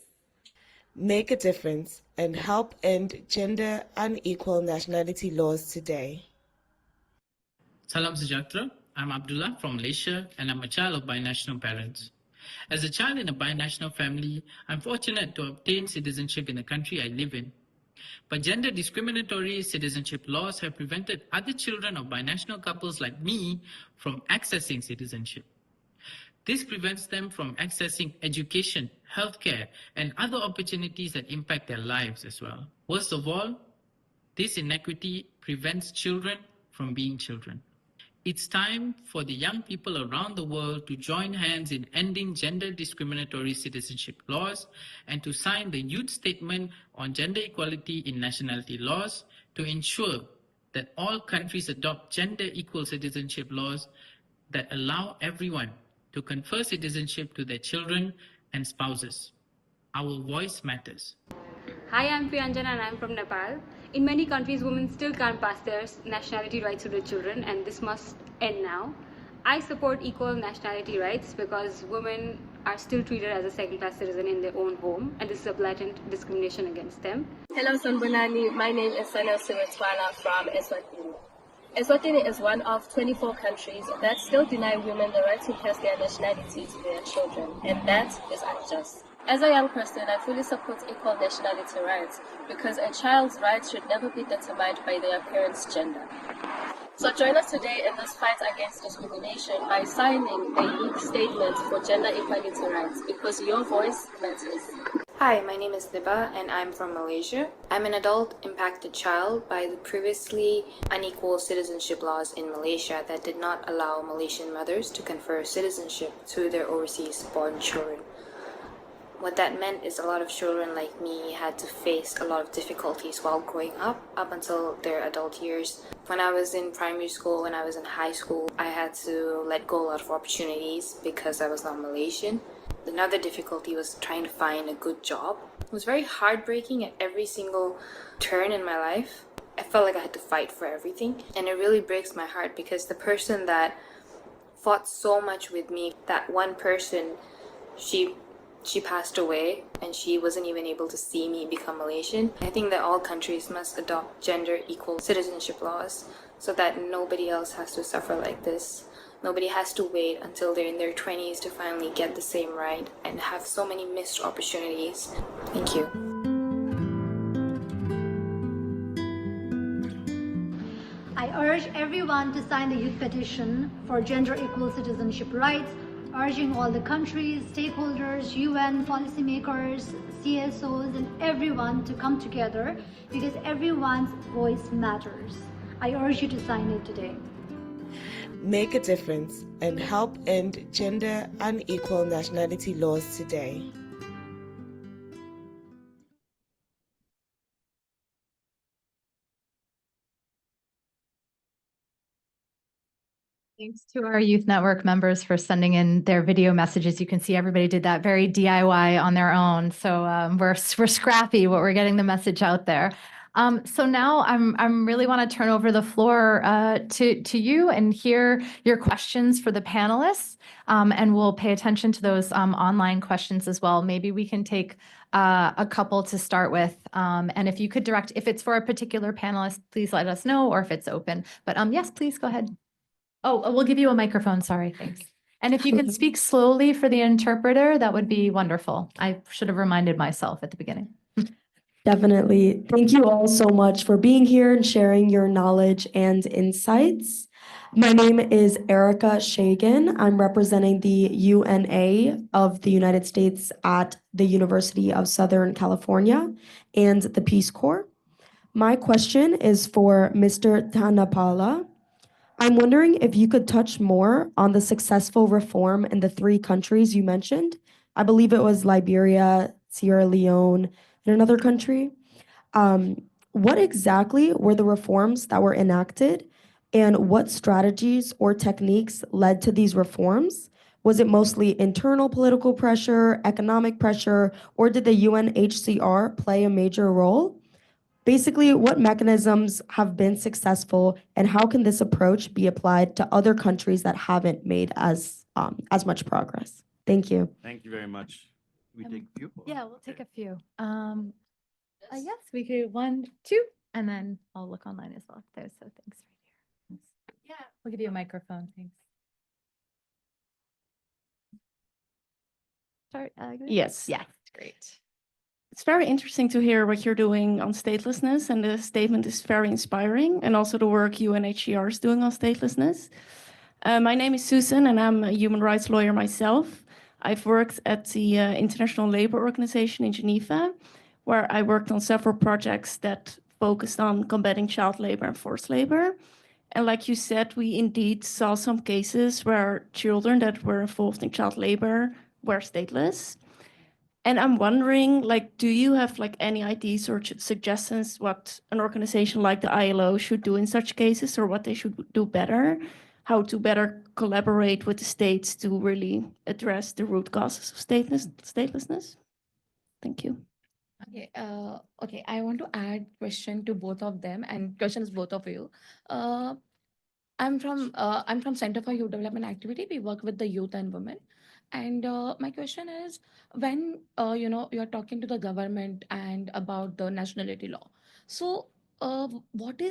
Make a difference and help end gender unequal nationality laws today. Salam Sejahtera, I'm Abdullah from Malaysia and I'm a child of binational parents. As a child in a binational family, I'm fortunate to obtain citizenship in the country I live in. But gender discriminatory citizenship laws have prevented other children of binational couples like me from accessing citizenship. This prevents them from accessing education, healthcare, and other opportunities that impact their lives as well. Worst of all, this inequity prevents children from being children. It's time for the young people around the world to join hands in ending gender discriminatory citizenship laws and to sign the Youth Statement on Gender Equality in Nationality Laws to ensure that all countries adopt gender equal citizenship laws that allow everyone to confer citizenship to their children and spouses. Our voice matters. Hi, I'm Priyanjana and I'm from Nepal. In many countries, women still can't pass their nationality rights to their children, and this must end now. I support equal nationality rights because women are still treated as a second-class citizen in their own home, and this is a blatant discrimination against them. Hello, Sanbonani. My name is Sanel Siwetwana from Eswatini. Eswatini is one of 24 countries that still deny women the right to pass their nationality to their children, and that is unjust. As a young person, I fully support equal nationality rights because a child's rights should never be determined by their parents' gender. So join us today in this fight against discrimination by signing a youth statement for gender equality rights because your voice matters. Hi, my name is Niba and I'm from Malaysia. I'm an adult impacted child by the previously unequal citizenship laws in Malaysia that did not allow Malaysian mothers to confer citizenship to their overseas born children. What that meant is a lot of children like me had to face a lot of difficulties while growing up until their adult years. When I was in primary school, when I was in high school, I had to let go a lot of opportunities because I was not Malaysian. Another difficulty was trying to find a good job. It was very heartbreaking at every single turn in my life. I felt like I had to fight for everything, and it really breaks my heart because the person that fought so much with me, that one person, she passed away and she wasn't even able to see me become Malaysian. I think that all countries must adopt gender equal citizenship laws so that nobody else has to suffer like this. Nobody has to wait until they're in their 20s to finally get the same right and have so many missed opportunities. Thank you. I urge everyone to sign the youth petition for gender equal citizenship rights, urging all the countries, stakeholders, UN, policymakers, CSOs, and everyone to come together because everyone's voice matters. I urge you to sign it today. Make a difference and help end gender unequal nationality laws today. Thanks to our Youth Network members for sending in their video messages. You can see everybody did that very DIY on their own. So we're scrappy, but we're getting the message out there. So now I'm really want to turn over the floor to you and hear your questions for the panelists. And we'll pay attention to those online questions as well. Maybe we can take a couple to start with. And if you could direct, if it's for a particular panelist, please let us know, or if it's open. But yes, please go ahead. Oh, we'll give you a microphone. Sorry, thanks. And if you can speak slowly for the interpreter, that would be wonderful. I should have reminded myself at the beginning. Definitely. Thank you all so much for being here and sharing your knowledge and insights. My name is Erica Shagan. I'm representing the UNA of the United States at the University of Southern California and the Peace Corps. My question is for Mr. Tanapala. I'm wondering if you could touch more on the successful reform in the 3 countries you mentioned. I believe it was Liberia, Sierra Leone, and another country. What exactly were the reforms that were enacted, and what strategies or techniques led to these reforms? Was it mostly internal political pressure, economic pressure, or did the UNHCR play a major role? Basically, what mechanisms have been successful, and how can this approach be applied to other countries that haven't made as much progress? Thank you. Thank you very much. We take a few? Yeah, we'll take a few. Yes, we could 1, 2, and then I'll look online as well. There's so thanks right here. Yeah, we'll give you a microphone. Thanks. Start. Yes. Yeah, great. It's very interesting to hear what you're doing on statelessness, and the statement is very inspiring, and also the work UNHCR is doing on statelessness. My name is Susan, and I'm a human rights lawyer myself. I've worked at the International Labour Organization in Geneva, where I worked on several projects that focused on combating child labor and forced labor. And like you said, we indeed saw some cases where children that were involved in child labor were stateless. And I'm wondering, do you have any ideas or suggestions what an organization like the ILO should do in such cases, or what they should do better? how to better collaborate with the states to really address the root causes of statelessness. Thank you. Okay, I want to add question to both of them, and question is both of you. I'm from Center for Youth Development Activity. We work with the youth and women. And my question is, when you're talking to the government and about the nationality law, so what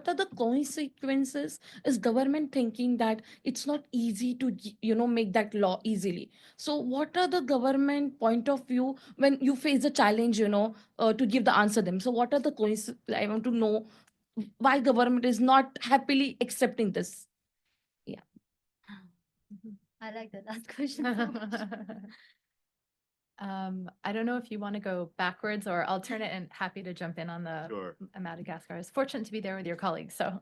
are the consequences? Is government thinking that it's not easy to make that law easily? So what are the government point of view when you face a challenge, to give the answer them? So what are the consequences? I want to know why government is not happily accepting this. Yeah. I like that last question so much. I don't know if you want to go backwards or alternate, and happy to jump in on the Sure. Madagascar. I was fortunate to be there with your colleagues, so.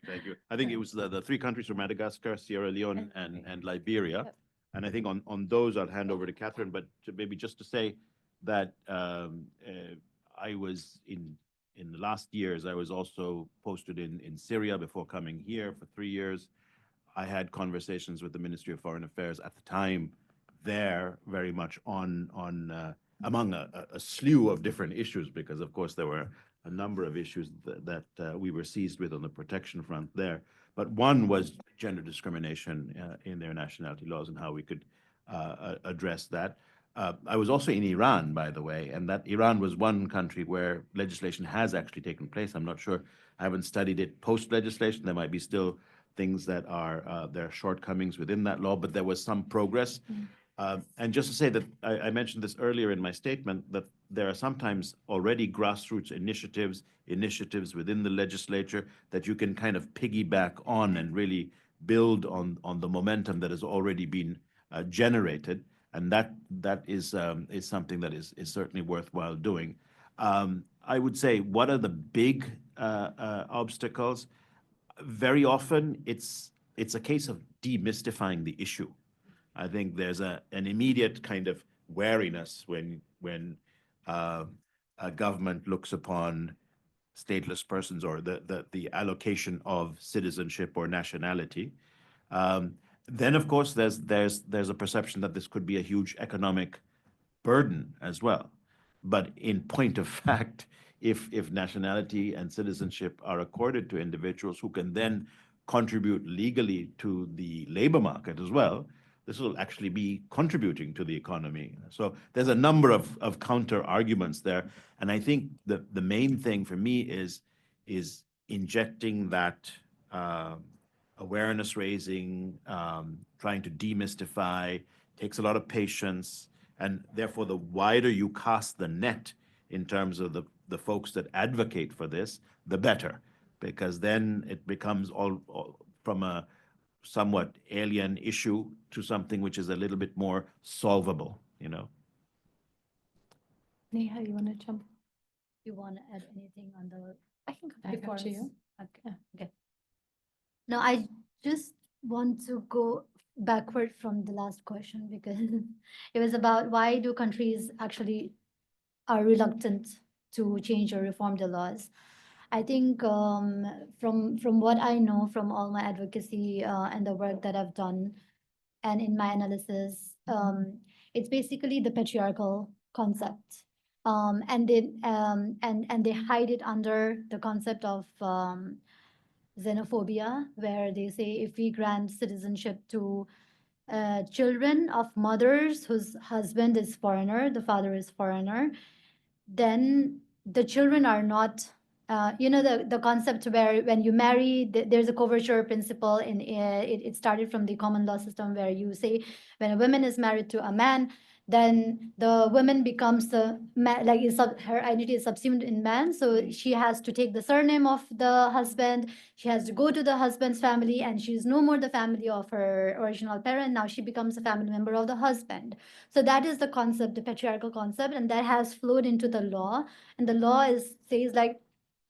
Thank you. I think it was the three countries were Madagascar, Sierra Leone, and Liberia. Yep. And I think on those, I'll hand over to Catherine, but maybe just to say that I was in the last years, I was also posted in Syria before coming here for 3 years. I had conversations with the Ministry of Foreign Affairs at the time there, very much on among a slew of different issues, because of course there were a number of issues that we were seized with on the protection front there. But one was gender discrimination in their nationality laws and how we could address that. I was also in Iran, by the way, and that Iran was one country where legislation has actually taken place. I'm not sure, I haven't studied it post-legislation. There might be still things that are, there are shortcomings within that law, but there was some progress. And just to say that I mentioned this earlier in my statement, that there are sometimes already grassroots initiatives within the legislature that you can kind of piggyback on and really build on the momentum that has already been generated. And that is something that is certainly worthwhile doing. I would say, what are the big obstacles? Very often, it's a case of demystifying the issue. I think there's an immediate kind of wariness when a government looks upon stateless persons or the allocation of citizenship or nationality. Then, of course, there's a perception that this could be a huge economic burden as well. But in point of fact, if nationality and citizenship are accorded to individuals who can then contribute legally to the labor market as well, this will actually be contributing to the economy. So there's a number of counter arguments there. And I think the main thing for me is injecting that awareness raising, trying to demystify, takes a lot of patience. And therefore, the wider you cast the net in terms of the folks that advocate for this, the better. Because then it becomes all from a somewhat alien issue to something which is a little bit more solvable, Neha, you want to jump? You want to add anything on the? I can come back up to you. Okay. Okay. No, I just want to go backward from the last question because it was about why do countries actually are reluctant to change or reform the laws. I think from what I know from all my advocacy and the work that I've done and in my analysis, it's basically the patriarchal concept. And they hide it under the concept of xenophobia, where they say if we grant citizenship to children of mothers whose husband is foreigner, the father is foreigner, then the children are not, the concept where when you marry, there's a coverture principle in it started from the common law system where you say when a woman is married to a man, then the woman becomes the man, like her identity is subsumed in man. So she has to take the surname of the husband. She has to go to the husband's family, and she's no more the family of her original parent. Now she becomes a family member of the husband. So that is the concept, the patriarchal concept, and that has flowed into the law. And the law says like,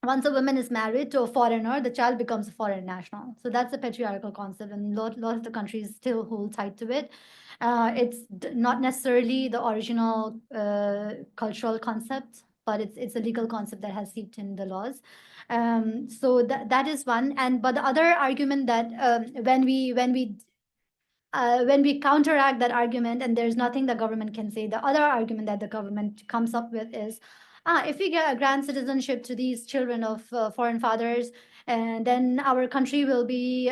once a woman is married to a foreigner, the child becomes a foreign national. So that's the patriarchal concept, and a lot of the countries still hold tight to it. It's not necessarily the original cultural concept but it's a legal concept that has seeped in the laws. So that is one. But the other argument that when we counteract that argument, and there's nothing the government can say, the other argument that the government comes up with is, if we grant citizenship to these children of foreign fathers, and then our country will be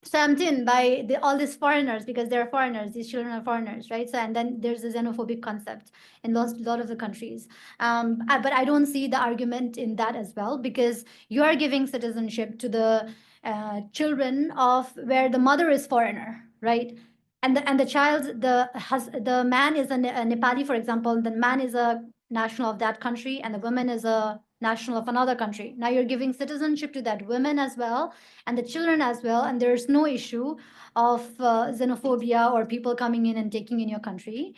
swamped in by all these foreigners because they're foreigners. These children are foreigners, right? So, and then there's a xenophobic concept in a lot of the countries. But I don't see the argument in that as well, because you are giving citizenship to the children of where the mother is foreigner, right? And the child, the man is a Nepali, for example. The man is a national of that country, and the woman is a national of another country. Now you're giving citizenship to that woman as well, and the children as well, and there's no issue of xenophobia or people coming in and taking in your country.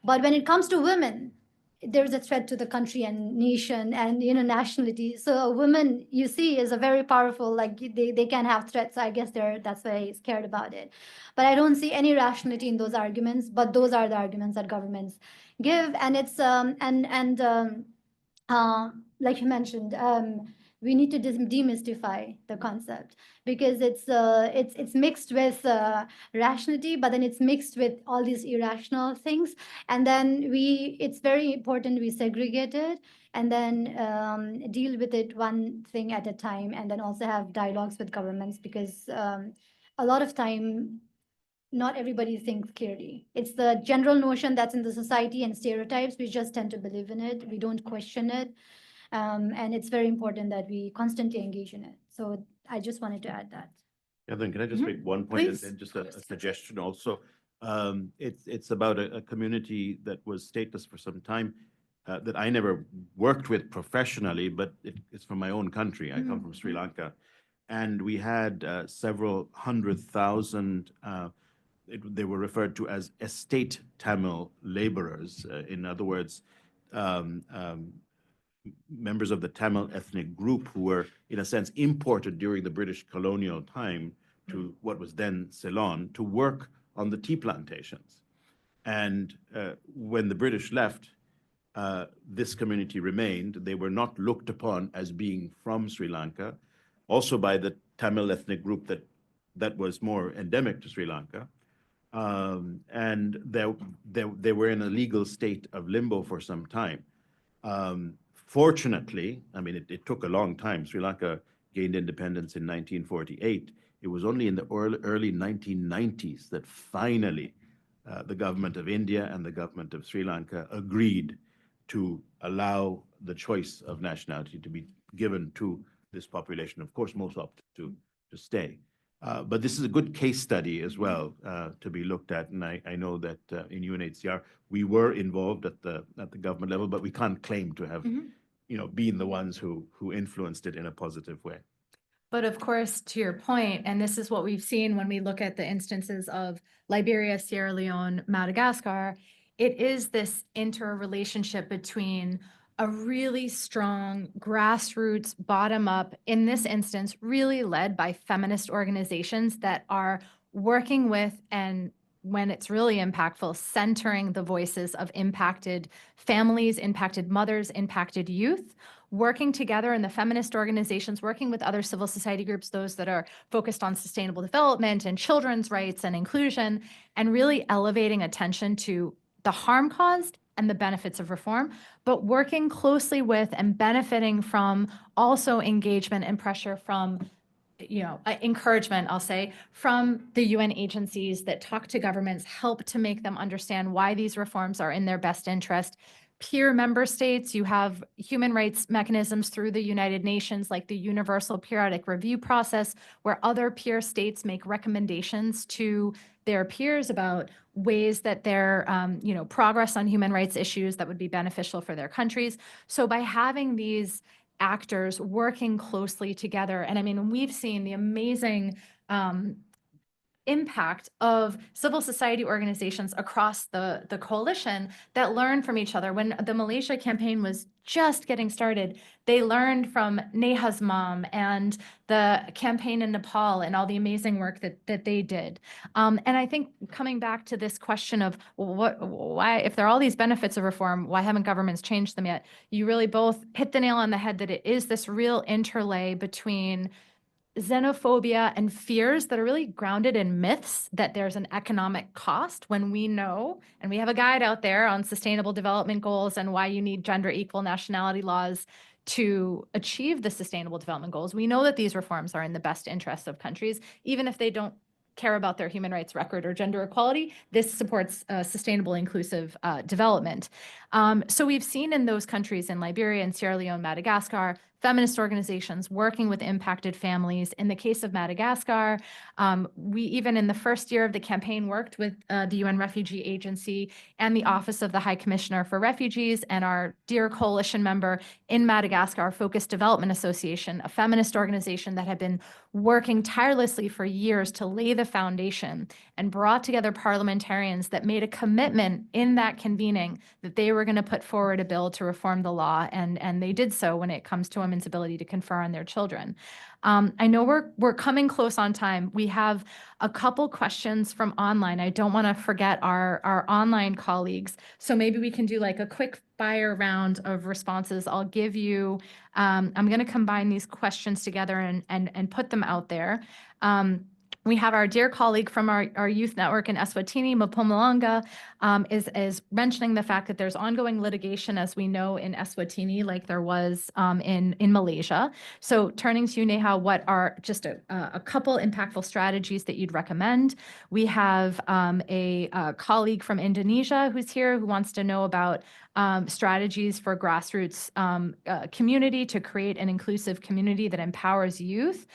But when it comes to women, there's a threat to the country and nation and nationality. So a woman, you see, is a very powerful, like they can have threats. I guess that's why he's scared about it. But I don't see any rationality in those arguments. But those are the arguments that governments give, and it's like you mentioned, we need to demystify the concept, because it's mixed with rationality, but then it's mixed with all these irrational things, and then it's very important we segregate it, and then deal with it one thing at a time, and then also have dialogues with governments, because a lot of time not everybody thinks clearly. It's the general notion that's in the society and stereotypes. We just tend to believe in it. We don't question it. And it's very important that we constantly engage in it. So I just wanted to add that. Yeah, then can I just make one point and Please. then just a suggestion also? It's about a community that was stateless for some time that I never worked with professionally, but it's from my own country. I come from Sri Lanka. And we had several 100,000 they were referred to as estate Tamil laborers. In other words, members of the Tamil ethnic group who were, in a sense, imported during the British colonial time to what was then Ceylon to work on the tea plantations. And when the British left, this community remained. They were not looked upon as being from Sri Lanka, also by the Tamil ethnic group that was more endemic to Sri Lanka. And they were in a legal state of limbo for some time. Fortunately, I mean, it took a long time. Sri Lanka gained independence in 1948. It was only in the early 1990s that finally the government of India and the government of Sri Lanka agreed to allow the choice of nationality to be given to this population. Of course, most opted to stay. But this is a good case study as well to be looked at. And I know that in UNHCR, we were involved at the government level, but we can't claim to have, been the ones who influenced it in a positive way. But of course, to your point, and this is what we've seen when we look at the instances of Liberia, Sierra Leone, Madagascar, it is this interrelationship between a really strong grassroots bottom up, in this instance, really led by feminist organizations that are working with, and when it's really impactful, centering the voices of impacted families, impacted mothers, impacted youth, working together in the feminist organizations, working with other civil society groups, those that are focused on sustainable development and children's rights and inclusion, and really elevating attention to the harm caused and the benefits of reform, but working closely with and benefiting from also engagement and pressure from, encouragement, I'll say, from the UN agencies that talk to governments, help to make them understand why these reforms are in their best interest. Peer member states, you have human rights mechanisms through the United Nations, like the Universal Periodic Review process, where other peer states make recommendations to their peers about ways that their progress on human rights issues that would be beneficial for their countries. So by having these actors working closely together, and I mean, we've seen the amazing impact of civil society organizations across the coalition that learn from each other. When the Malaysia campaign was just getting started. They learned from Neha's mom and the campaign in Nepal and all the amazing work that they did. And I think coming back to this question of why, if there are all these benefits of reform, why haven't governments changed them yet? You really both hit the nail on the head that it is this real interlay between xenophobia and fears that are really grounded in myths that there's an economic cost, when we know, and we have a guide out there on sustainable development goals and why you need gender equal nationality laws to achieve the sustainable development goals. We know that these reforms are in the best interests of countries, even if they don't care about their human rights record or gender equality. This supports sustainable, inclusive development. So we've seen in those countries, in Liberia and Sierra Leone, Madagascar, feminist organizations working with impacted families. In the case of Madagascar, we even in the first year of the campaign worked with the UN Refugee Agency and the Office of the High Commissioner for Refugees and our dear coalition member in Madagascar, Focused Development Association, a feminist organization that had been working tirelessly for years to lay the foundation, and brought together parliamentarians that made a commitment in that convening that they were going to put forward a bill to reform the law, and they did so when it comes to women's ability to confer on their children. I know we're coming close on time. We have a couple questions from online. I don't want to forget our online colleagues, so maybe we can do like a quick fire round of responses. I'll give you, I'm going to combine these questions together and put them out there. We have our dear colleague from our youth network in Eswatini, Mpumalanga, is mentioning the fact that there's ongoing litigation, as we know, in Eswatini, like there was in Malaysia. So turning to you, Neha, what are just a couple impactful strategies that you'd recommend? We have a colleague from Indonesia who's here who wants to know about strategies for grassroots community to create an inclusive community that empowers youth.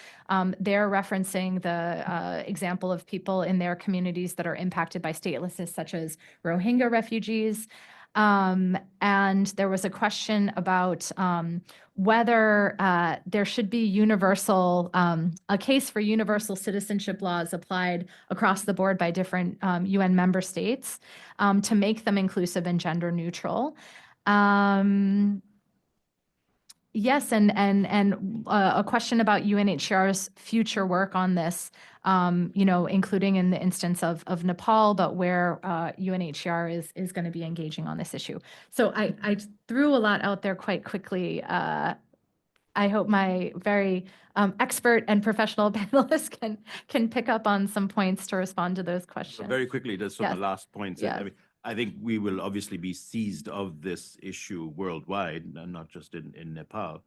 They're referencing the example of people in their communities that are impacted by statelessness, such as Rohingya refugees. And there was a question about whether there should be universal, a case for universal citizenship laws applied across the board by different UN member states to make them inclusive and gender neutral. Yes, and a question about UNHCR's future work on this, including in the instance of Nepal, but where UNHCR is going to be engaging on this issue. So I threw a lot out there quite quickly. I hope my very expert and professional panelists can pick up on some points to respond to those questions. Very quickly, just some of the last points. Yes. I mean, I think we will obviously be seized of this issue worldwide, and not just in Nepal.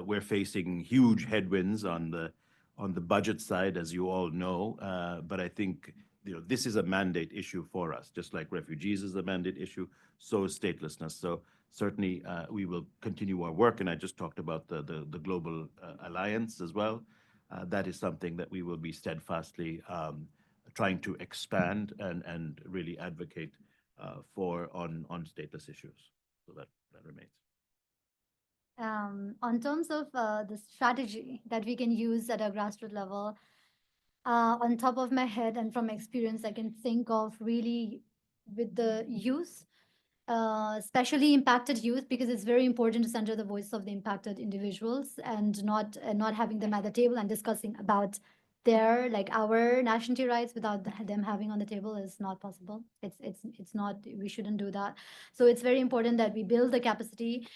We're facing huge headwinds on the budget side, as you all know. But I think this is a mandate issue for us, just like refugees is a mandate issue. So is statelessness. So certainly we will continue our work, and I just talked about the Global Alliance as well. That is something that we will be steadfastly trying to expand and really advocate for on stateless issues. So that remains. On terms of the strategy that we can use at a grassroots level, on top of my head and from experience, I can think of really with the youth, especially impacted youth, because it's very important to center the voice of the impacted individuals and not having them at the table and discussing about our nationality rights without them having on the table is not possible. It's not, we shouldn't do that. So it's very important that we build the capacity.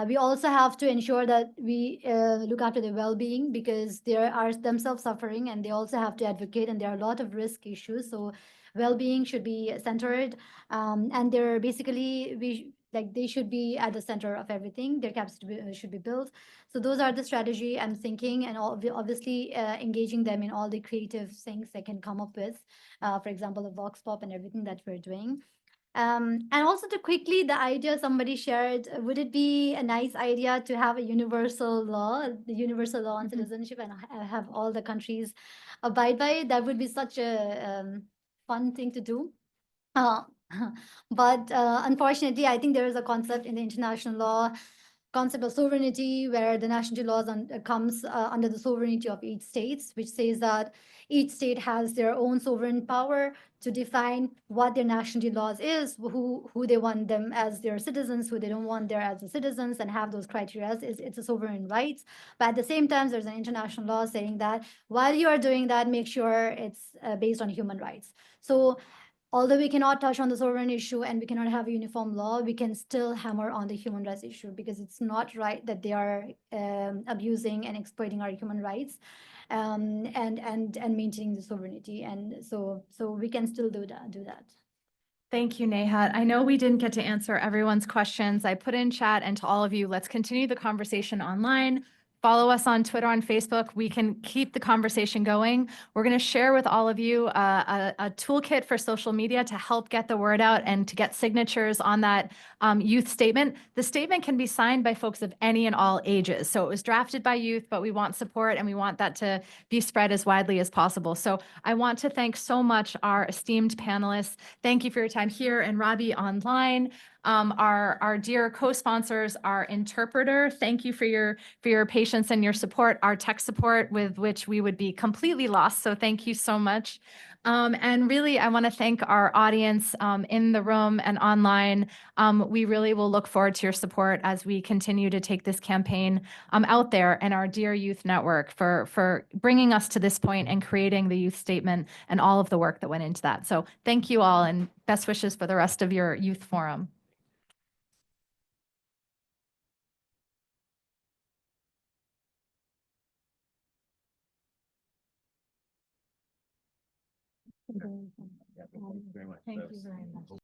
We also have to ensure that we look after their well-being, because they are themselves suffering and they also have to advocate, and there are a lot of risk issues. So well-being should be centered, and they're basically they should be at the center of everything. Their capacity should be built. So those are the strategy I'm thinking, and obviously engaging them in all the creative things they can come up with. For example, the Vox Pop and everything that we're doing. And also to quickly, the idea somebody shared, would it be a nice idea to have a universal law, the universal law on citizenship, and have all the countries abide by it? That would be such a fun thing to do. But unfortunately, I think there is a concept in the international law concept of sovereignty, where the nationality laws comes under the sovereignty of each state, which says that each state has their own sovereign power to define what their nationality laws is, who they want them as their citizens, who they don't want there as the citizens, and have those criteria. It's a sovereign right. But at the same time, there's an international law saying that while you are doing that, make sure it's based on human rights. So although we cannot touch on the sovereign issue and we cannot have a uniform law, we can still hammer on the human rights issue, because it's not right that they are abusing and exploiting our human rights, and maintaining the sovereignty. And so we can still do that. Thank you, Neha. I know we didn't get to answer everyone's questions. I put in chat, and to all of you, let's continue the conversation online. Follow us on Twitter, on Facebook. We can keep the conversation going. We're going to share with all of you a toolkit for social media to help get the word out and to get signatures on that youth statement. The statement can be signed by folks of any and all ages. So it was drafted by youth, but we want support and we want that to be spread as widely as possible. So I want to thank so much our esteemed panelists. Thank you for your time here and Rabih online. Our dear co-sponsors, our interpreter, thank you for your patience and your support, our tech support with which we would be completely lost. So thank you so much. And really, I want to thank our audience in the room and online. We really will look forward to your support as we continue to take this campaign out there, and our dear Youth Network for bringing us to this point and creating the youth statement and all of the work that went into that. So thank you all, and best wishes for the rest of your youth forum. Very much. Thank you very much.